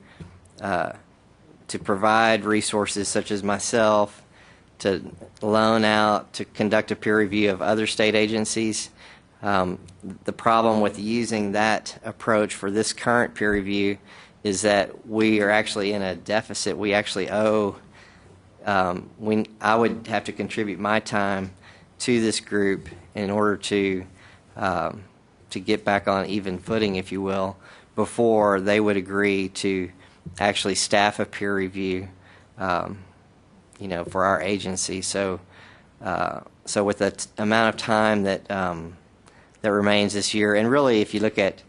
provide resources such as myself to loan out to conduct a peer review of other state agencies. The problem with using that approach for this current peer review is that we are actually in a deficit. We actually owe. I would have to contribute my time to this group in order to get back on even footing, if you will, before they would agree to actually staff a peer review, for our agency. So with the amount of time that remains this year, and really, if you look at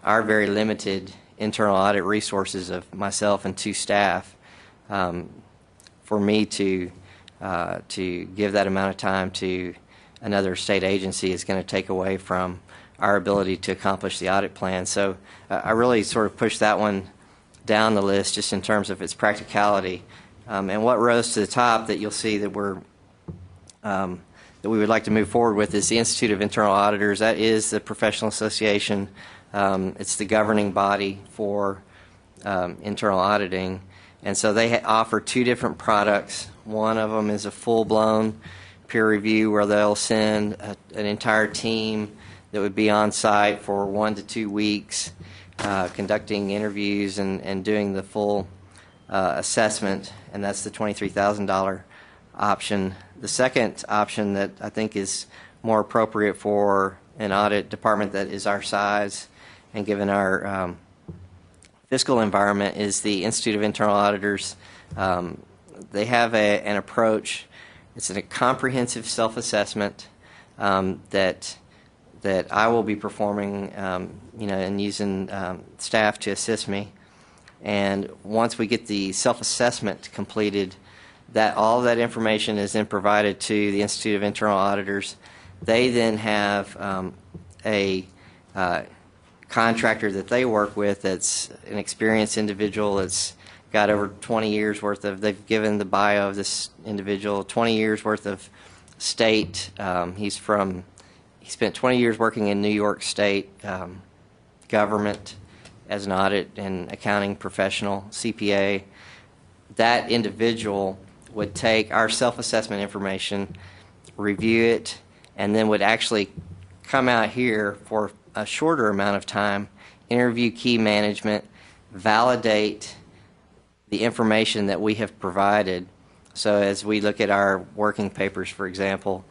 our very limited internal audit resources of myself and 2 staff, for me to give that amount of time to another state agency is going to take away from our ability to accomplish the audit plan. So I really sort of pushed that one down the list just in terms of its practicality. And what rose to the top that you'll see that that we would like to move forward with is the Institute of Internal Auditors. That is the professional association. It's the governing body for internal auditing. And so they offer 2 different products. One of them is a full-blown peer review where they'll send an entire team that would be on site for 1 to 2 weeks, conducting interviews and doing the full assessment, and that's the $23,000 option. The second option that I think is more appropriate for an audit department that is our size and given our fiscal environment is the Institute of Internal Auditors. They have an approach. It's a comprehensive self-assessment that I will be performing, and using staff to assist me. And once we get the self-assessment completed, that all of that information is then provided to the Institute of Internal Auditors. They then have a contractor that they work with that's an experienced individual that's got over 20 years worth of, they've given the bio of this individual, 20 years worth of state. He spent 20 years working in New York State government as an audit and accounting professional, CPA. That individual would take our self-assessment information, review it, and then would actually come out here for a shorter amount of time, interview key management, validate the information that we have provided. So as we look at our working papers, for example,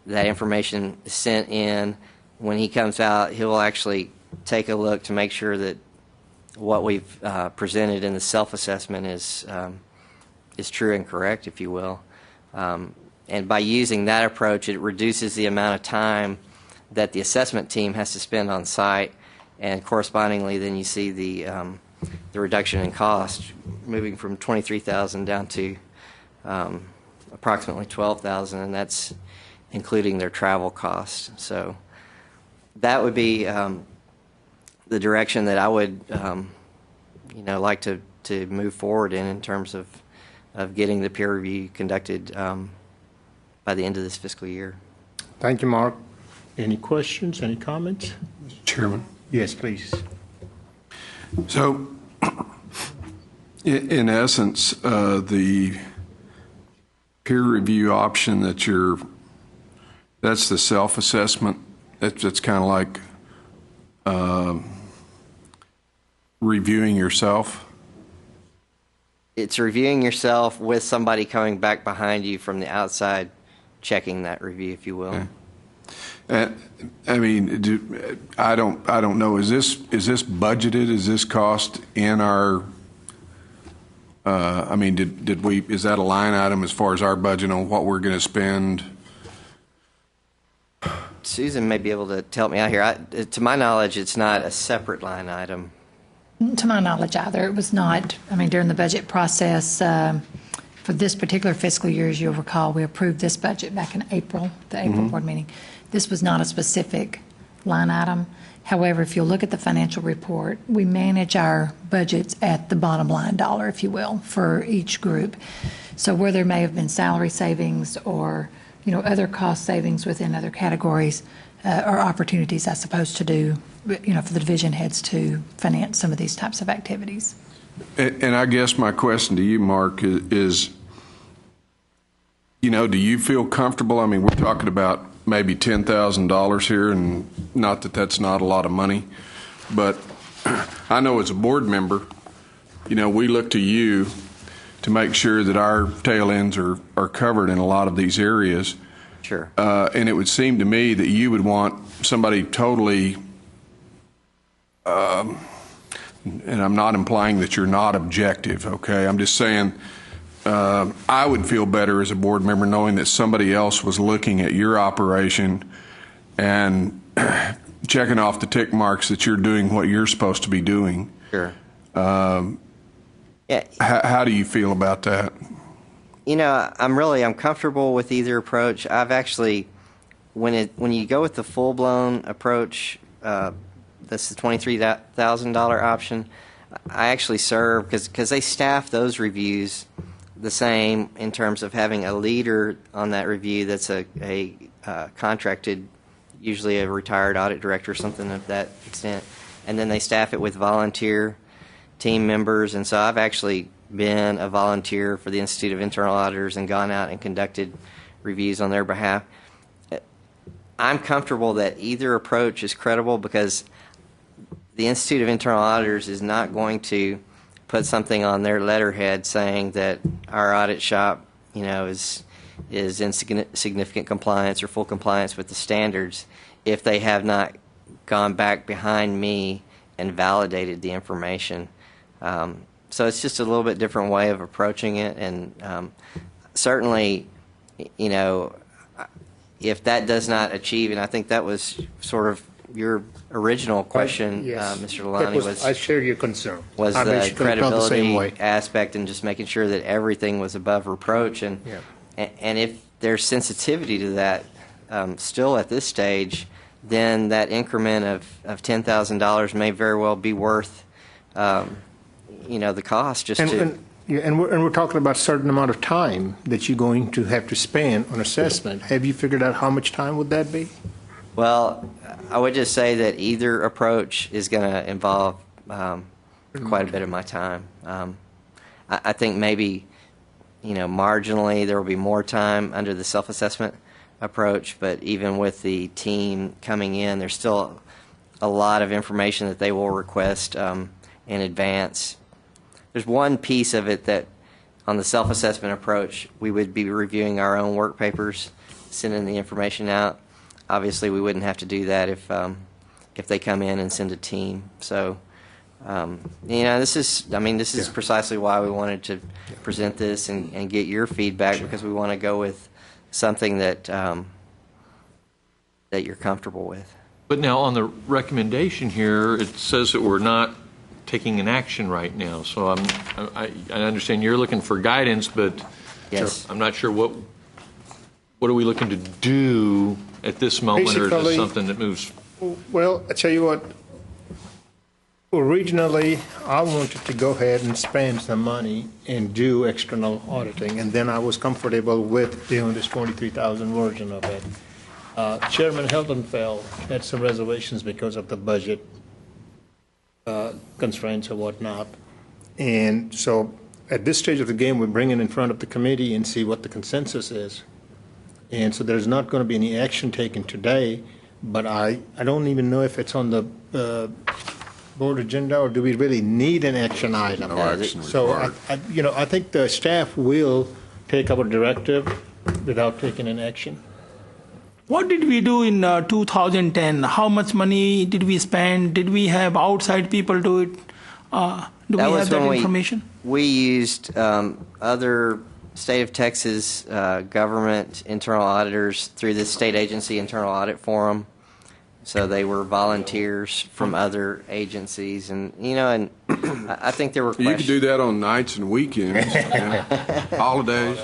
that information is sent in. When he comes out, he will actually take a look to make sure that what we've presented in the self-assessment is true and correct, if you will. And by using that approach, it reduces the amount of time that the assessment team has to spend on site, and correspondingly, then you see the reduction in cost, moving from $23,000 down to approximately $12,000, and that's including their travel costs. So that would be the direction that I would like to move forward in terms of getting the peer review conducted by the end of this fiscal year. Thank you, Mark. Any questions, any comments? Mr. Chairman? Yes, please. So, in essence, the peer review option that's the self-assessment. That's kind of like reviewing yourself. It's reviewing yourself with somebody coming back behind you from the outside, checking that review, if you will. Okay. I mean, I don't know. Is this budgeted? Is this cost in our? I mean, did we? Is that a line item as far as our budget on what we're going to spend? Susan may be able to help me out here. To my knowledge, it's not a separate line item. To my knowledge either. It was not, I mean, during the budget process for this particular fiscal year, as you'll recall, we approved this budget back in April, the April board meeting. This was not a specific line item. However, if you'll look at the financial report, we manage our budgets at the bottom line dollar, if you will, for each group. So where there may have been salary savings or, other cost savings within other categories or opportunities, I suppose, to do, for the division heads to finance some of these types of activities. And I guess my question to you, Mark, is, do you feel comfortable? I mean, we're talking about maybe $10,000 here, and not that that's not a lot of money, but I know as a board member, we look to you to make sure that our tail ends are covered in a lot of these areas. Sure. And it would seem to me that you would want somebody totally, and I'm not implying that you're not objective, okay? I'm just saying I would feel better as a board member knowing that somebody else was looking at your operation and checking off the tick marks that you're doing what you're supposed to be doing. Sure. Yeah. How do you feel about that? I'm comfortable with either approach. I've actually, when you go with the full-blown approach, that's the $23,000 option, I actually serve, because they staff those reviews the same in terms of having a leader on that review that's a contracted, usually a retired audit director or something of that extent, and then they staff it with volunteer team members. And so I've actually been a volunteer for the Institute of Internal Auditors and gone out and conducted reviews on their behalf. I'm comfortable that either approach is credible, because the Institute of Internal Auditors is not going to put something on their letterhead saying that our audit shop, is in significant compliance or full compliance with the standards if they have not gone back behind me and validated the information. So it's just a little bit different way of approaching it, and certainly, if that does not achieve, and I think that was sort of your original question, Yes. Mr. Lalani, I share your concern. was I the basically felt the same credibility way. aspect and just making sure that everything was above reproach. And if there's sensitivity to that still at this stage, then that increment of $10,000 may very well be worth the cost just to. And we're talking about a certain amount of time that you're going to have to spend on assessment. Have you figured out how much time would that be? Well, I would just say that either approach is going to involve quite a bit of my time. I think maybe, marginally there will be more time under the self-assessment approach, but even with the team coming in, there's still a lot of information that they will request in advance. There's one piece of it that on the self-assessment approach, we would be reviewing our own work papers, sending the information out. Obviously, we wouldn't have to do that if they come in and send a team. So, this is precisely why we wanted to present this and get your feedback, because we want to go with something that that you're comfortable with. But now on the recommendation here, it says that we're not taking an action right now. So I understand you're looking for guidance, but yes. I'm not sure what are we looking to do at this moment, or is this something that moves? Well, I tell you what, Originally, I wanted to go ahead and spend some money and do external auditing, and then I was comfortable with doing this 23,000 version of it. Chairman Heldenfeld had some reservations because of the budget constraints or whatnot. And so at this stage of the game, we bring it in front of the committee and see what the consensus is. And so there's not going to be any action taken today, but I don't even know if it's on the board agenda, or do we really need an action item? No action So, required. I think the staff will take our directive without taking an action. What did we do in 2010? How much money did we spend? Did we have outside people do it? Do we have that information? We used other state of Texas government internal auditors through the state agency internal audit forum. So they were volunteers from other agencies, and I think there were questions. You could do that on nights and weekends, holidays.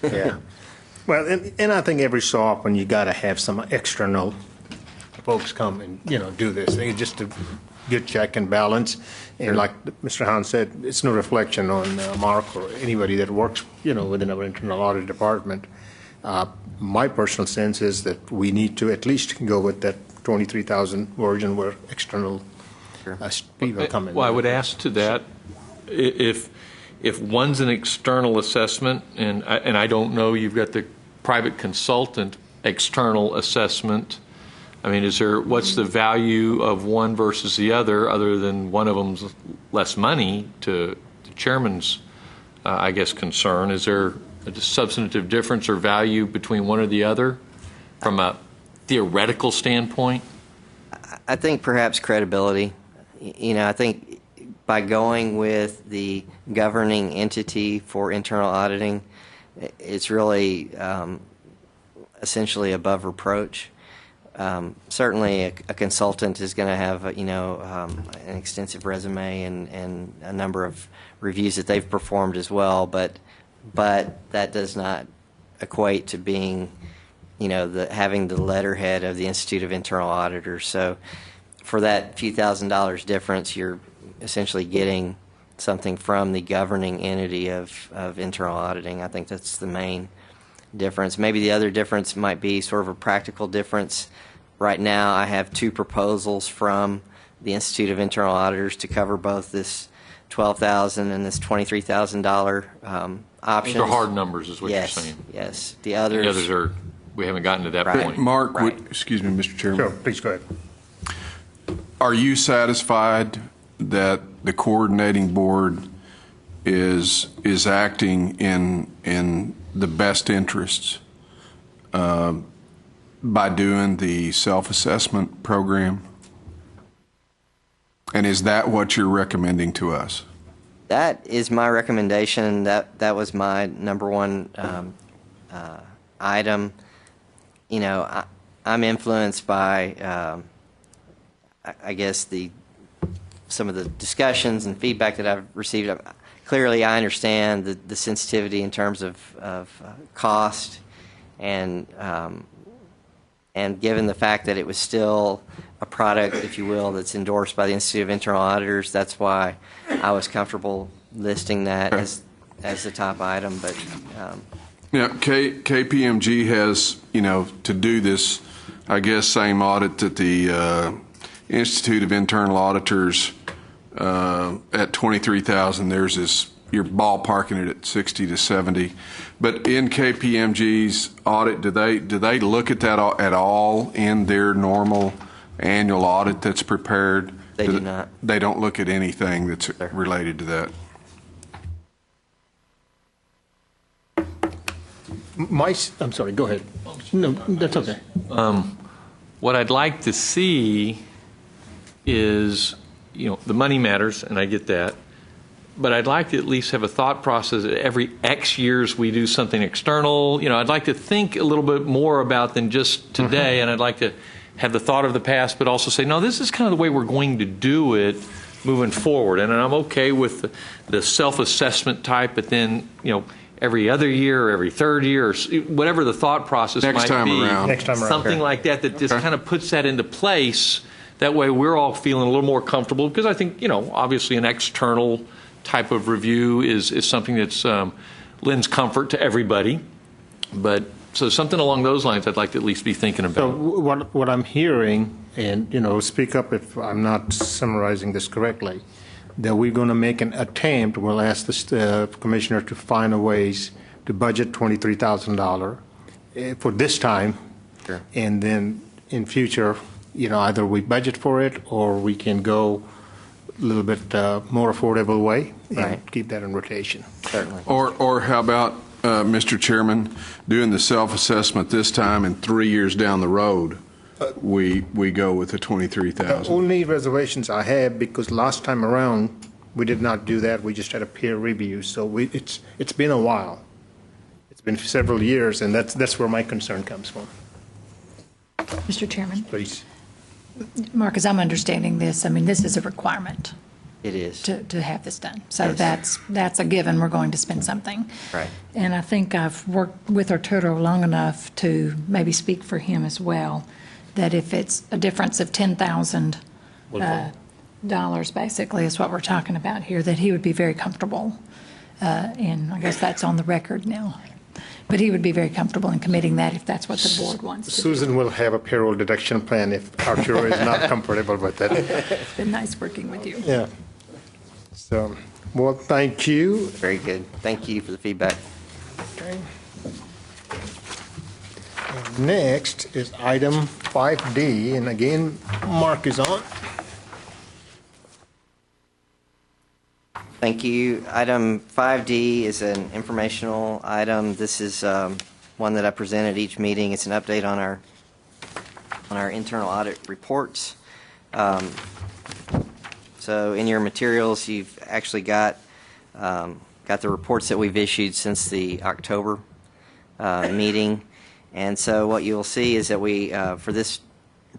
Yeah. Well, and I think every so often you got to have some external folks come and do this just to get check and balance. And like Mr. Hahn said, it's no reflection on Mark or anybody that works within our internal audit department. My personal sense is that we need to at least go with that 23,000 version where external people come in. Well, I would ask to that, if one's an external assessment, and I don't know, you've got the private consultant external assessment. I mean, what's the value of one versus the other than one of them's less money to the chairman's, I guess, concern? Is there a substantive difference or value between one or the other from a theoretical standpoint? I think perhaps credibility. I think by going with the governing entity for internal auditing, it's really essentially above reproach. Certainly, a consultant is going to have an extensive resume and a number of reviews that they've performed as well, but that does not equate to being having the letterhead of the Institute of Internal Auditors. So for that few $1,000s difference, you're essentially getting something from the governing entity of internal auditing. I think that's the main difference. Maybe the other difference might be sort of a practical difference. Right now, I have two proposals from the Institute of Internal Auditors to cover both this $12,000 and this $23,000 options. They're hard numbers, is what yes, you're saying. Yes. The others are, we haven't gotten to that right. point. Mark, excuse me, Mr. Chairman. Sure, please go ahead. Are you satisfied that the coordinating board is acting in the best interests by doing the self-assessment program? And is that what you're recommending to us? That is my recommendation. That was my number one item. I'm influenced by, I guess, some of the discussions and feedback that I've received. Clearly, I understand the sensitivity in terms of cost, and given the fact that it was still a product, if you will, that's endorsed by the Institute of Internal Auditors, that's why I was comfortable listing that as the top item. But KPMG has, to do this, I guess, same audit that the Institute of Internal Auditors at 23,000. Theirs is, you're ballparking it at 60 to 70. But in KPMG's audit, do they look at that at all in their normal annual audit that's prepared? They do not. They don't look at anything that's related to that. I'm sorry, go ahead. No, that's okay. What I'd like to see is, the money matters, and I get that, but I'd like to at least have a thought process that every X years we do something external. I'd like to think a little bit more about than just today, and I'd like to have the thought of the past, but also say, no, this is kind of the way we're going to do it moving forward. And I'm okay with the self-assessment type, but then, every other year or every third year or whatever the thought process might be. Next time around. Something like that just kind of puts that into place That way, we're all feeling a little more comfortable, because I think, obviously an external type of review is something that's lends comfort to everybody. But so something along those lines I'd like to at least be thinking about. So what I'm hearing, and speak up if I'm not summarizing this correctly, that we're going to make an attempt, we'll ask the commissioner to find a ways to budget $23,000 for this time. Sure. And then in future, either we budget for it or we can go a little bit more affordable way and Right. keep that in rotation. Certainly. Or how about, Mr. Chairman, doing the self-assessment this time, and 3 years down the road, we go with the The $23,000. only reservations I have, because last time around, we did not do that, we just had a peer review, so it's been a while. It's been several years, and that's where my concern comes from. Mr. Chairman, Please. Mark, as I'm understanding this, this is a requirement It is. to have this done. So Yes. that's a given, we're going to spend something. Right. And I think I've worked with Arturo long enough to maybe speak for him as well, that if it's a difference of $10,000 basically is what we're talking about here, that he would be very comfortable, and I guess that's on the record now, but he would be very comfortable in committing that if that's what the board wants to do. Susan will have a payroll deduction plan if Arturo is not comfortable with that. It's been nice working with you. Yeah. So, well, thank you. Very good. Thank you for the feedback. Okay. And next is item 5D, and again, Mark is on. Thank you. Item 5D is an informational item. This is one that I present at each meeting. It's an update on our internal audit reports. So in your materials, you've actually got the reports that we've issued since the October meeting. And so what you'll see is that we, for this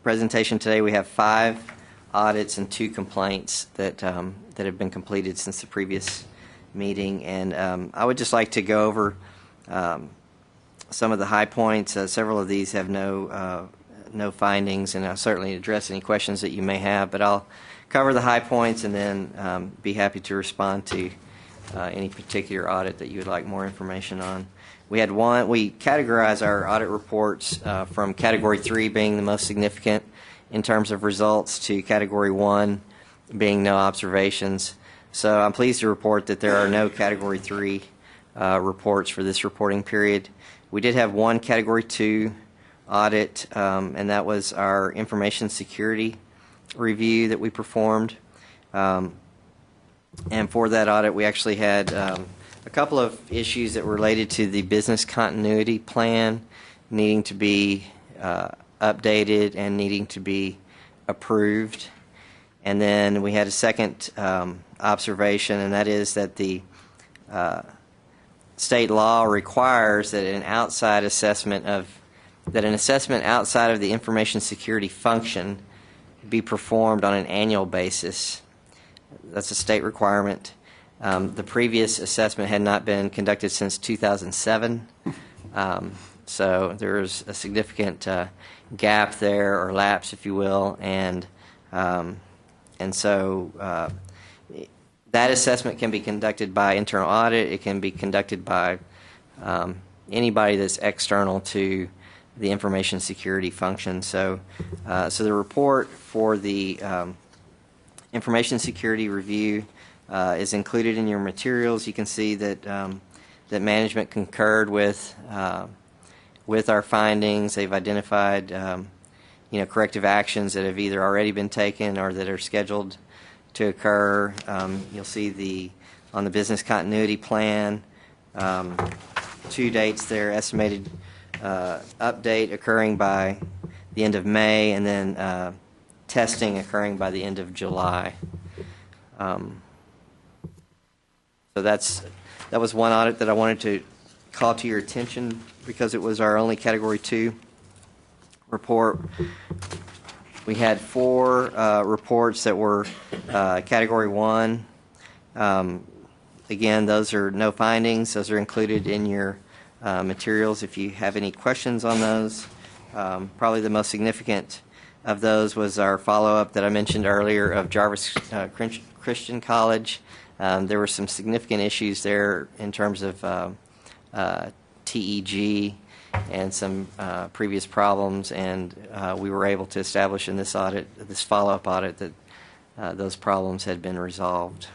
presentation today, we have 5 audits and 2 complaints that have been completed since the previous meeting. And I would just like to go over some of the high points. Several of these have no findings, and I'll certainly address any questions that you may have. But I'll cover the high points and then be happy to respond to any particular audit that you would like more information on. We categorize our audit reports from Category 3 being the most significant in terms of results to Category 1 being no observations. So I'm pleased to report that there are no Category 3 reports for this reporting period. We did have one Category 2 audit, and that was our information security review that we performed. And for that audit, we actually had a couple of issues that were related to the business continuity plan needing to be updated and needing to be approved. And then we had a second observation, and that is that the state law requires that an assessment outside of the information security function be performed on an annual basis. That's a state requirement. The previous assessment had not been conducted since 2007, so there's a significant gap there, or lapse, if you will, and so that assessment can be conducted by internal audit. It can be conducted by anybody that's external to the information security function. So the report for the information security review is included in your materials. You can see that that management concurred with our findings. They've identified corrective actions that have either already been taken or that are scheduled to occur. You'll see on the business continuity plan 2 dates there, estimated update occurring by the end of May, and then testing occurring by the end of July. So that was one audit that I wanted to call to your attention because it was our only Category 2 report. We had 4 reports that were Category 1. Again, those are no findings. Those are included in your materials if you have any questions on those. Probably the most significant of those was our follow-up that I mentioned earlier of Jarvis Christian College. There were some significant issues there in terms of TEG and some previous problems, and we were able to establish in this audit, this follow-up audit, that those problems had been resolved.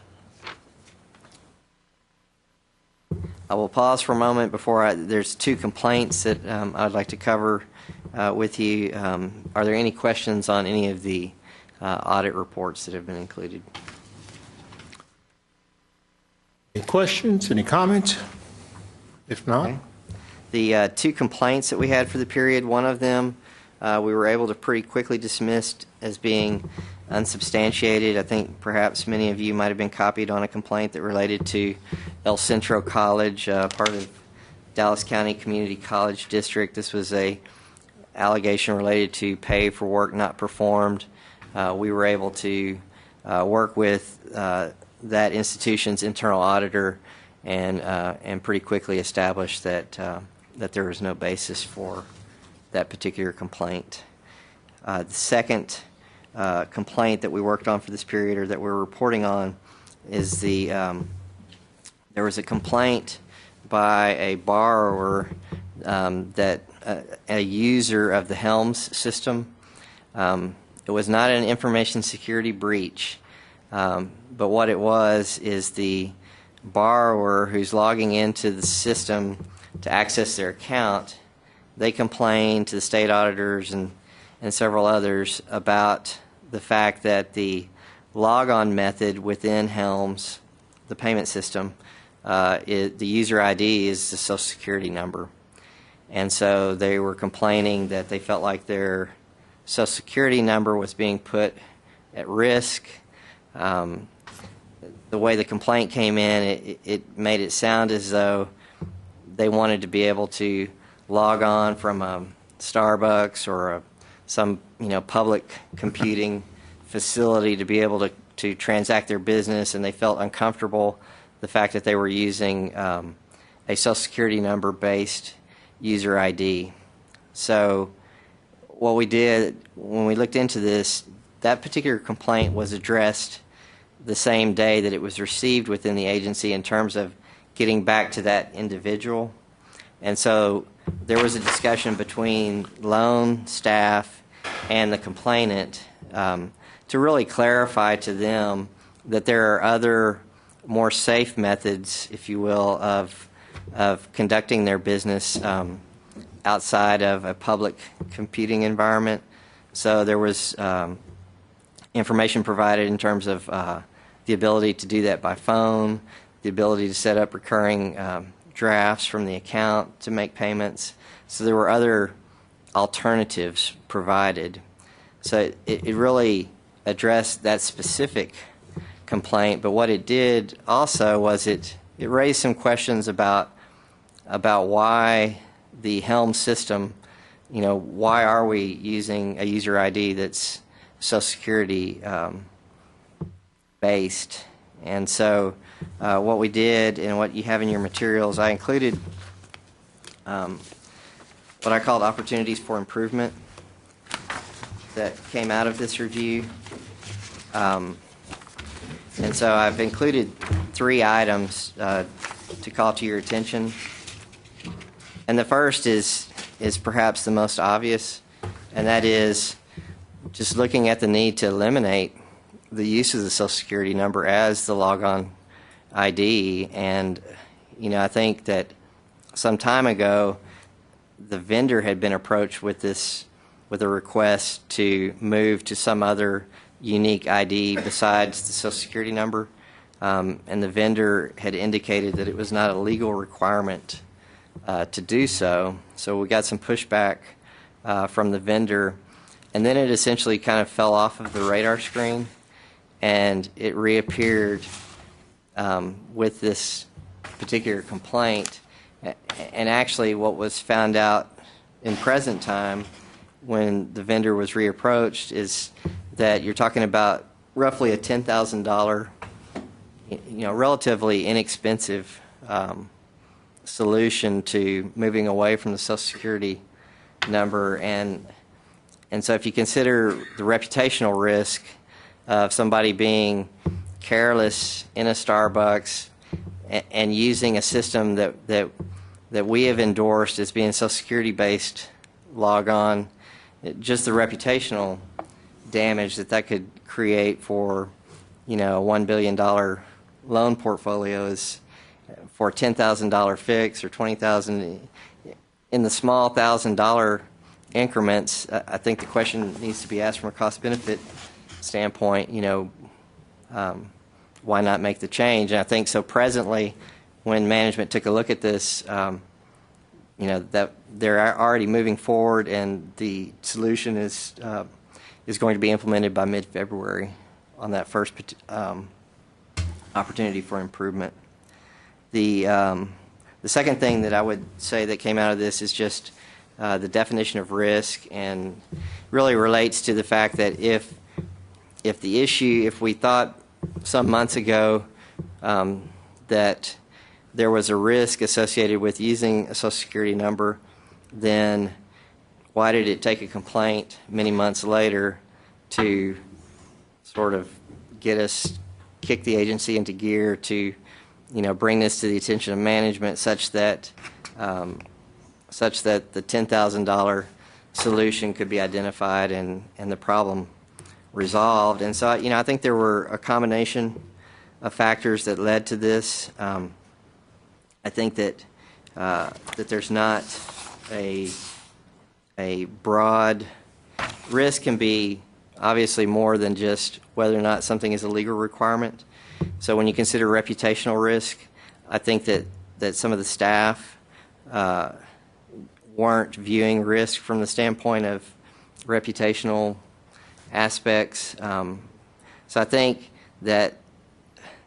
I will pause for a moment before there's two complaints that I'd like to cover with you. Are there any questions on any of the audit reports that have been included? Any questions? Any comments? If not. Okay. The two complaints that we had for the period, one of them we were able to pretty quickly dismiss as being unsubstantiated. I think perhaps many of you might have been copied on a complaint that related to El Centro College, part of Dallas County Community College District. This was a allegation related to pay for work not performed. We were able to work with that institution's internal auditor and pretty quickly establish that that there was no basis for that particular complaint. The second complaint that we worked on for this period, or that we're reporting on, is there was a complaint by a borrower that a user of the Helms system. It was not an information security breach, but what it was is the borrower who's logging into the system to access their account, they complained to the state auditors and several others about the fact that the logon method within Helms, the payment system, the user ID is the Social Security number. And so they were complaining that they felt like their Social Security number was being put at risk. The way the complaint came in, it made it sound as though they wanted to be able to log on from a Starbucks or some public computing facility to be able to transact their business, and they felt uncomfortable the fact that they were using a Social Security number based user ID. So what we did when we looked into this, that particular complaint was addressed the same day that it was received within the agency in terms of getting back to that individual. And so there was a discussion between loan staff and the complainant to really clarify to them that there are other more safe methods, if you will, of conducting their business outside of a public computing environment. So there was information provided in terms of the ability to do that by phone, the ability to set up recurring drafts from the account to make payments. So there were other alternatives provided. So it really addressed that specific complaint, but what it did also was it raised some questions about why the Helm system, why are we using a user ID that's Social Security based. And so what we did, and what you have in your materials, I included what I called opportunities for improvement that came out of this review. And so I've included 3 items to call to your attention. And the first is perhaps the most obvious, and that is just looking at the need to eliminate the use of the Social Security number as the logon ID. And, I think that some time ago, the vendor had been approached with a request to move to some other unique ID besides the Social Security number. And the vendor had indicated that it was not a legal requirement to do so. So we got some pushback from the vendor. And then it essentially kind of fell off of the radar screen, and it reappeared with this particular complaint. And actually what was found out in present time when the vendor was reapproached is that you're talking about roughly a $10,000, relatively inexpensive solution to moving away from the Social Security number. And And so if you consider the reputational risk of somebody being careless in a Starbucks and using a system that we have endorsed as being Social Security based log on, just the reputational damage that could create for, a $1 billion loan portfolio is for a $10,000 fix or $20,000 in the small $1,000 increments. I think the question needs to be asked from a cost benefit standpoint, why not make the change? And I think so presently, when management took a look at this, that they're already moving forward, and the solution is going to be implemented by mid-February on that first opportunity for improvement. The second thing that I would say that came out of this is just the definition of risk, and really relates to the fact that if we thought some months ago that there was a risk associated with using a Social Security number, then why did it take a complaint many months later to sort of kick the agency into gear to, bring this to the attention of management such that the $10,000 solution could be identified and the problem resolved? And so, I think there were a combination of factors that led to this. I think that there's not a broad risk can be obviously more than just whether or not something is a legal requirement. So when you consider reputational risk, I think that some of the staff weren't viewing risk from the standpoint of reputational aspects. So I think that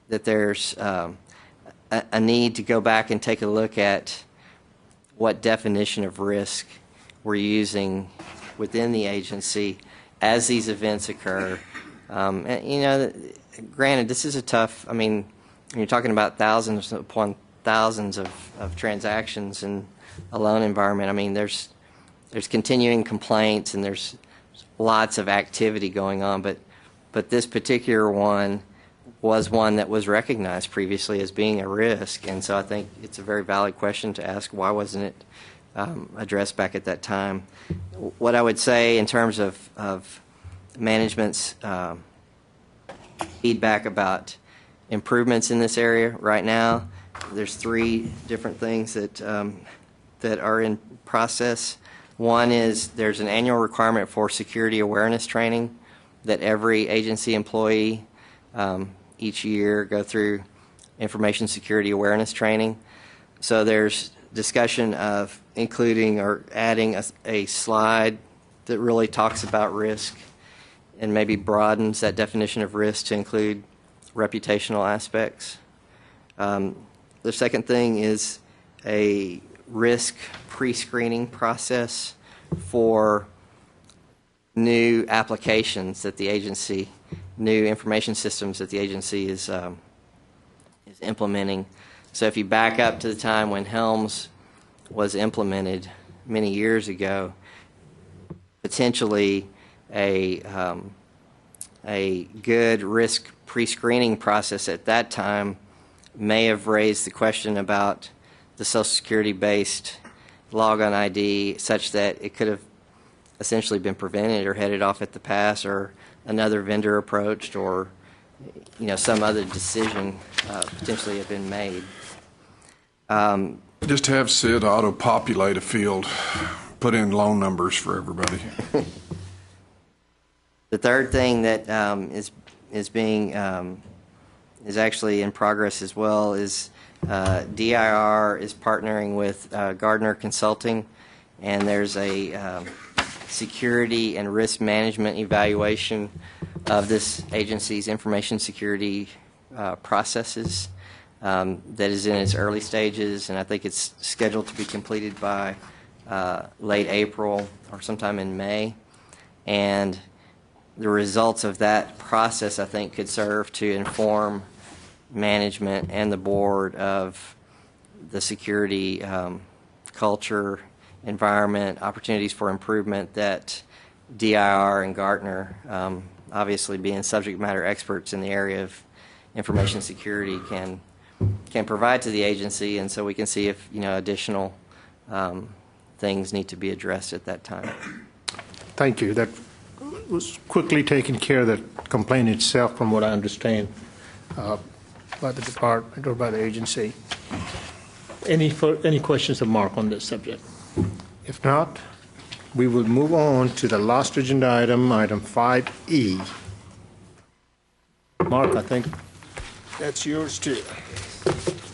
there's a need to go back and take a look at what definition of risk we're using within the agency as these events occur. And, granted, this is a tough, when you're talking about thousands upon thousands of transactions in a loan environment, there's continuing complaints and there's lots of activity going on, but this particular one was one that was recognized previously as being a risk, and so I think it's a very valid question to ask, why wasn't it addressed back at that time? What I would say in terms of management's feedback about improvements in this area right now, there's 3 different things that are in process. One is there's an annual requirement for security awareness training that every agency employee each year go through information security awareness training. So there's discussion of including or adding a slide that really talks about risk and maybe broadens that definition of risk to include reputational aspects. The second thing is a risk pre-screening process for new applications that the agency, new information systems that the agency is implementing. So if you back up to the time when Helms was implemented many years ago, potentially a good risk pre-screening process at that time may have raised the question about the Social Security-based log-on ID such that it could have essentially been prevented or headed off at the pass, or another vendor approached, or some other decision potentially had been made. Just have Sid auto-populate a field, put in loan numbers for everybody. The third thing that is actually in progress as well is DIR is partnering with Gardner Consulting, and there's a security and risk management evaluation of this agency's information security processes that is in its early stages, and I think it's scheduled to be completed by late April or sometime in May. And the results of that process, I think, could serve to inform management and the board of the security culture, environment, opportunities for improvement that DIR and Gartner, obviously being subject matter experts in the area of information security, can provide to the agency, and so we can see if additional things need to be addressed at that time. Thank you. That was quickly taken care of, the complaint itself, from what I understand, by the department or by the agency. Any questions of Mark on this subject? If not, we will move on to the last agenda item, item 5E. Mark, I think that's yours too.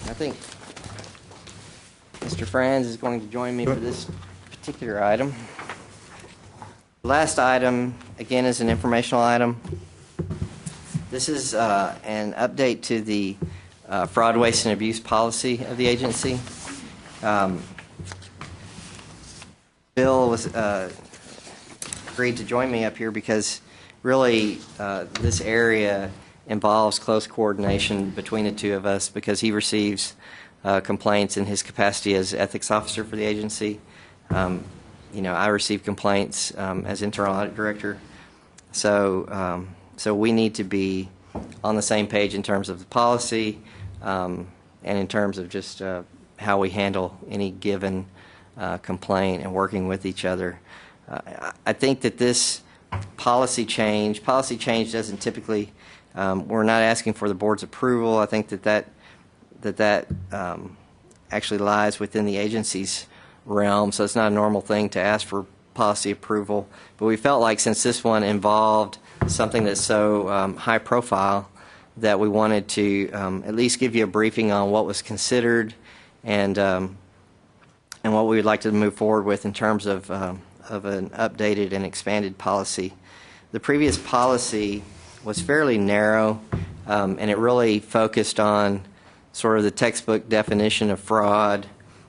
I think Mr. Franz is going to join me for this particular item. The last item, again, is an informational item. This is an update to the fraud, waste, and abuse policy of the agency. Bill was agreed to join me up here because really this area involves close coordination between the two of us, because he receives complaints in his capacity as ethics officer for the agency. I receive complaints as internal audit director. So we need to be on the same page in terms of the policy and in terms of just how we handle any given complaint and working with each other. I think that this policy change doesn't typically, we're not asking for the board's approval. I think that actually lies within the agency's realm, so it's not a normal thing to ask for policy approval. But we felt like, since this one involved something that's so high profile, that we wanted to at least give you a briefing on what was considered and what we would like to move forward with in terms of an updated and expanded policy. The previous policy was fairly narrow, and it really focused on sort of the textbook definition of fraud,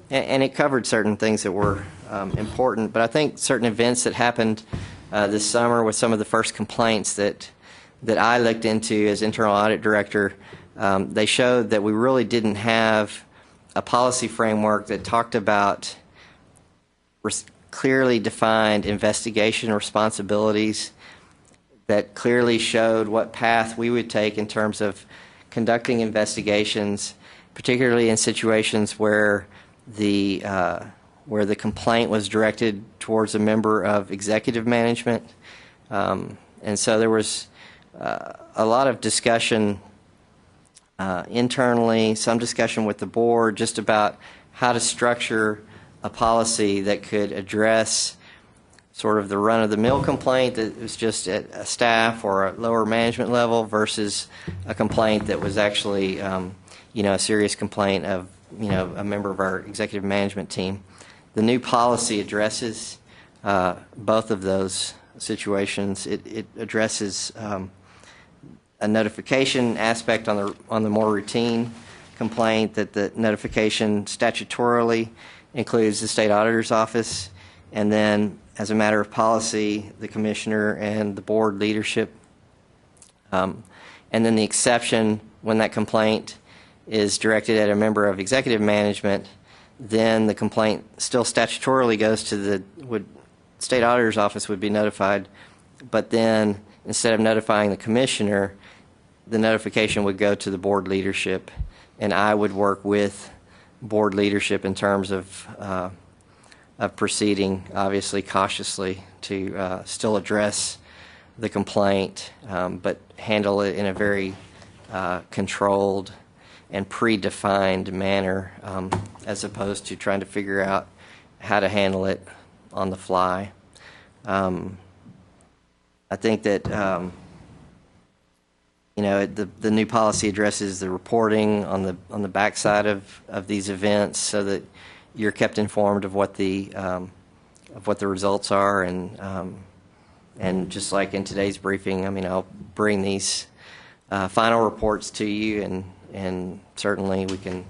and it covered certain things that were important. But I think certain events that happened this summer with some of the first complaints that I looked into as internal audit director, they showed that we really didn't have a policy framework that talked about clearly defined investigation responsibilities, that clearly showed what path we would take in terms of conducting investigations, particularly in situations where the complaint was directed towards a member of executive management. And so there was a lot of discussion internally, some discussion with the board, just about how to structure a policy that could address sort of the run-of-the-mill complaint that was just at a staff or a lower management level versus a complaint that was actually, a serious complaint of, a member of our executive management team. The new policy addresses both of those situations. It addresses a notification aspect on the more routine complaint, that the notification statutorily includes the state auditor's office, and then as a matter of policy, the commissioner and the board leadership. And then the exception, when that complaint is directed at a member of executive management, then the complaint still statutorily goes to the state auditor's office, would be notified, but then instead of notifying the commissioner, the notification would go to the board leadership, and I would work with board leadership in terms of proceeding, obviously cautiously, to still address the complaint, but handle it in a very controlled and predefined manner, as opposed to trying to figure out how to handle it on the fly. I think that the new policy addresses the reporting on the backside of these events, so that you're kept informed of what the results are, and just like in today's briefing, I'll bring these final reports to you, and certainly we can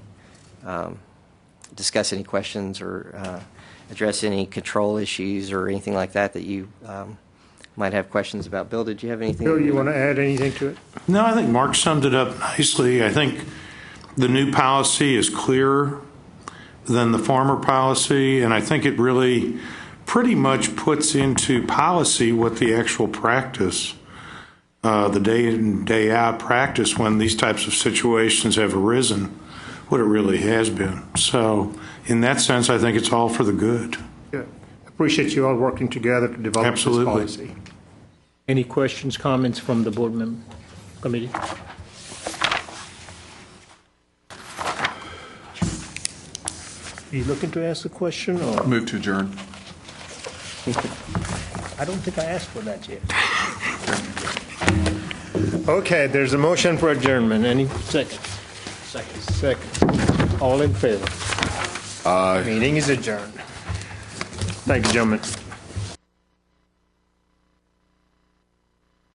discuss any questions or address any control issues or anything like that you might have questions about. Bill, did you have anything? Bill, you want to add anything to it? No, I think Mark summed it up nicely. I think the new policy is clearer than the former policy, and I think it really pretty much puts into policy what the actual practice, the day in, day out practice when these types of situations have arisen, what it really has been. So in that sense, I think it's all for the good. Good. Appreciate you all working together to develop Absolutely. this policy. Any questions, comments from the board member committee? Are you looking to ask a question or? Move to adjourn. I don't think I asked for that yet. Okay, there's a motion for adjournment. Any second? Second. All in favor? Aye. Meeting is adjourned. Thank you, gentlemen.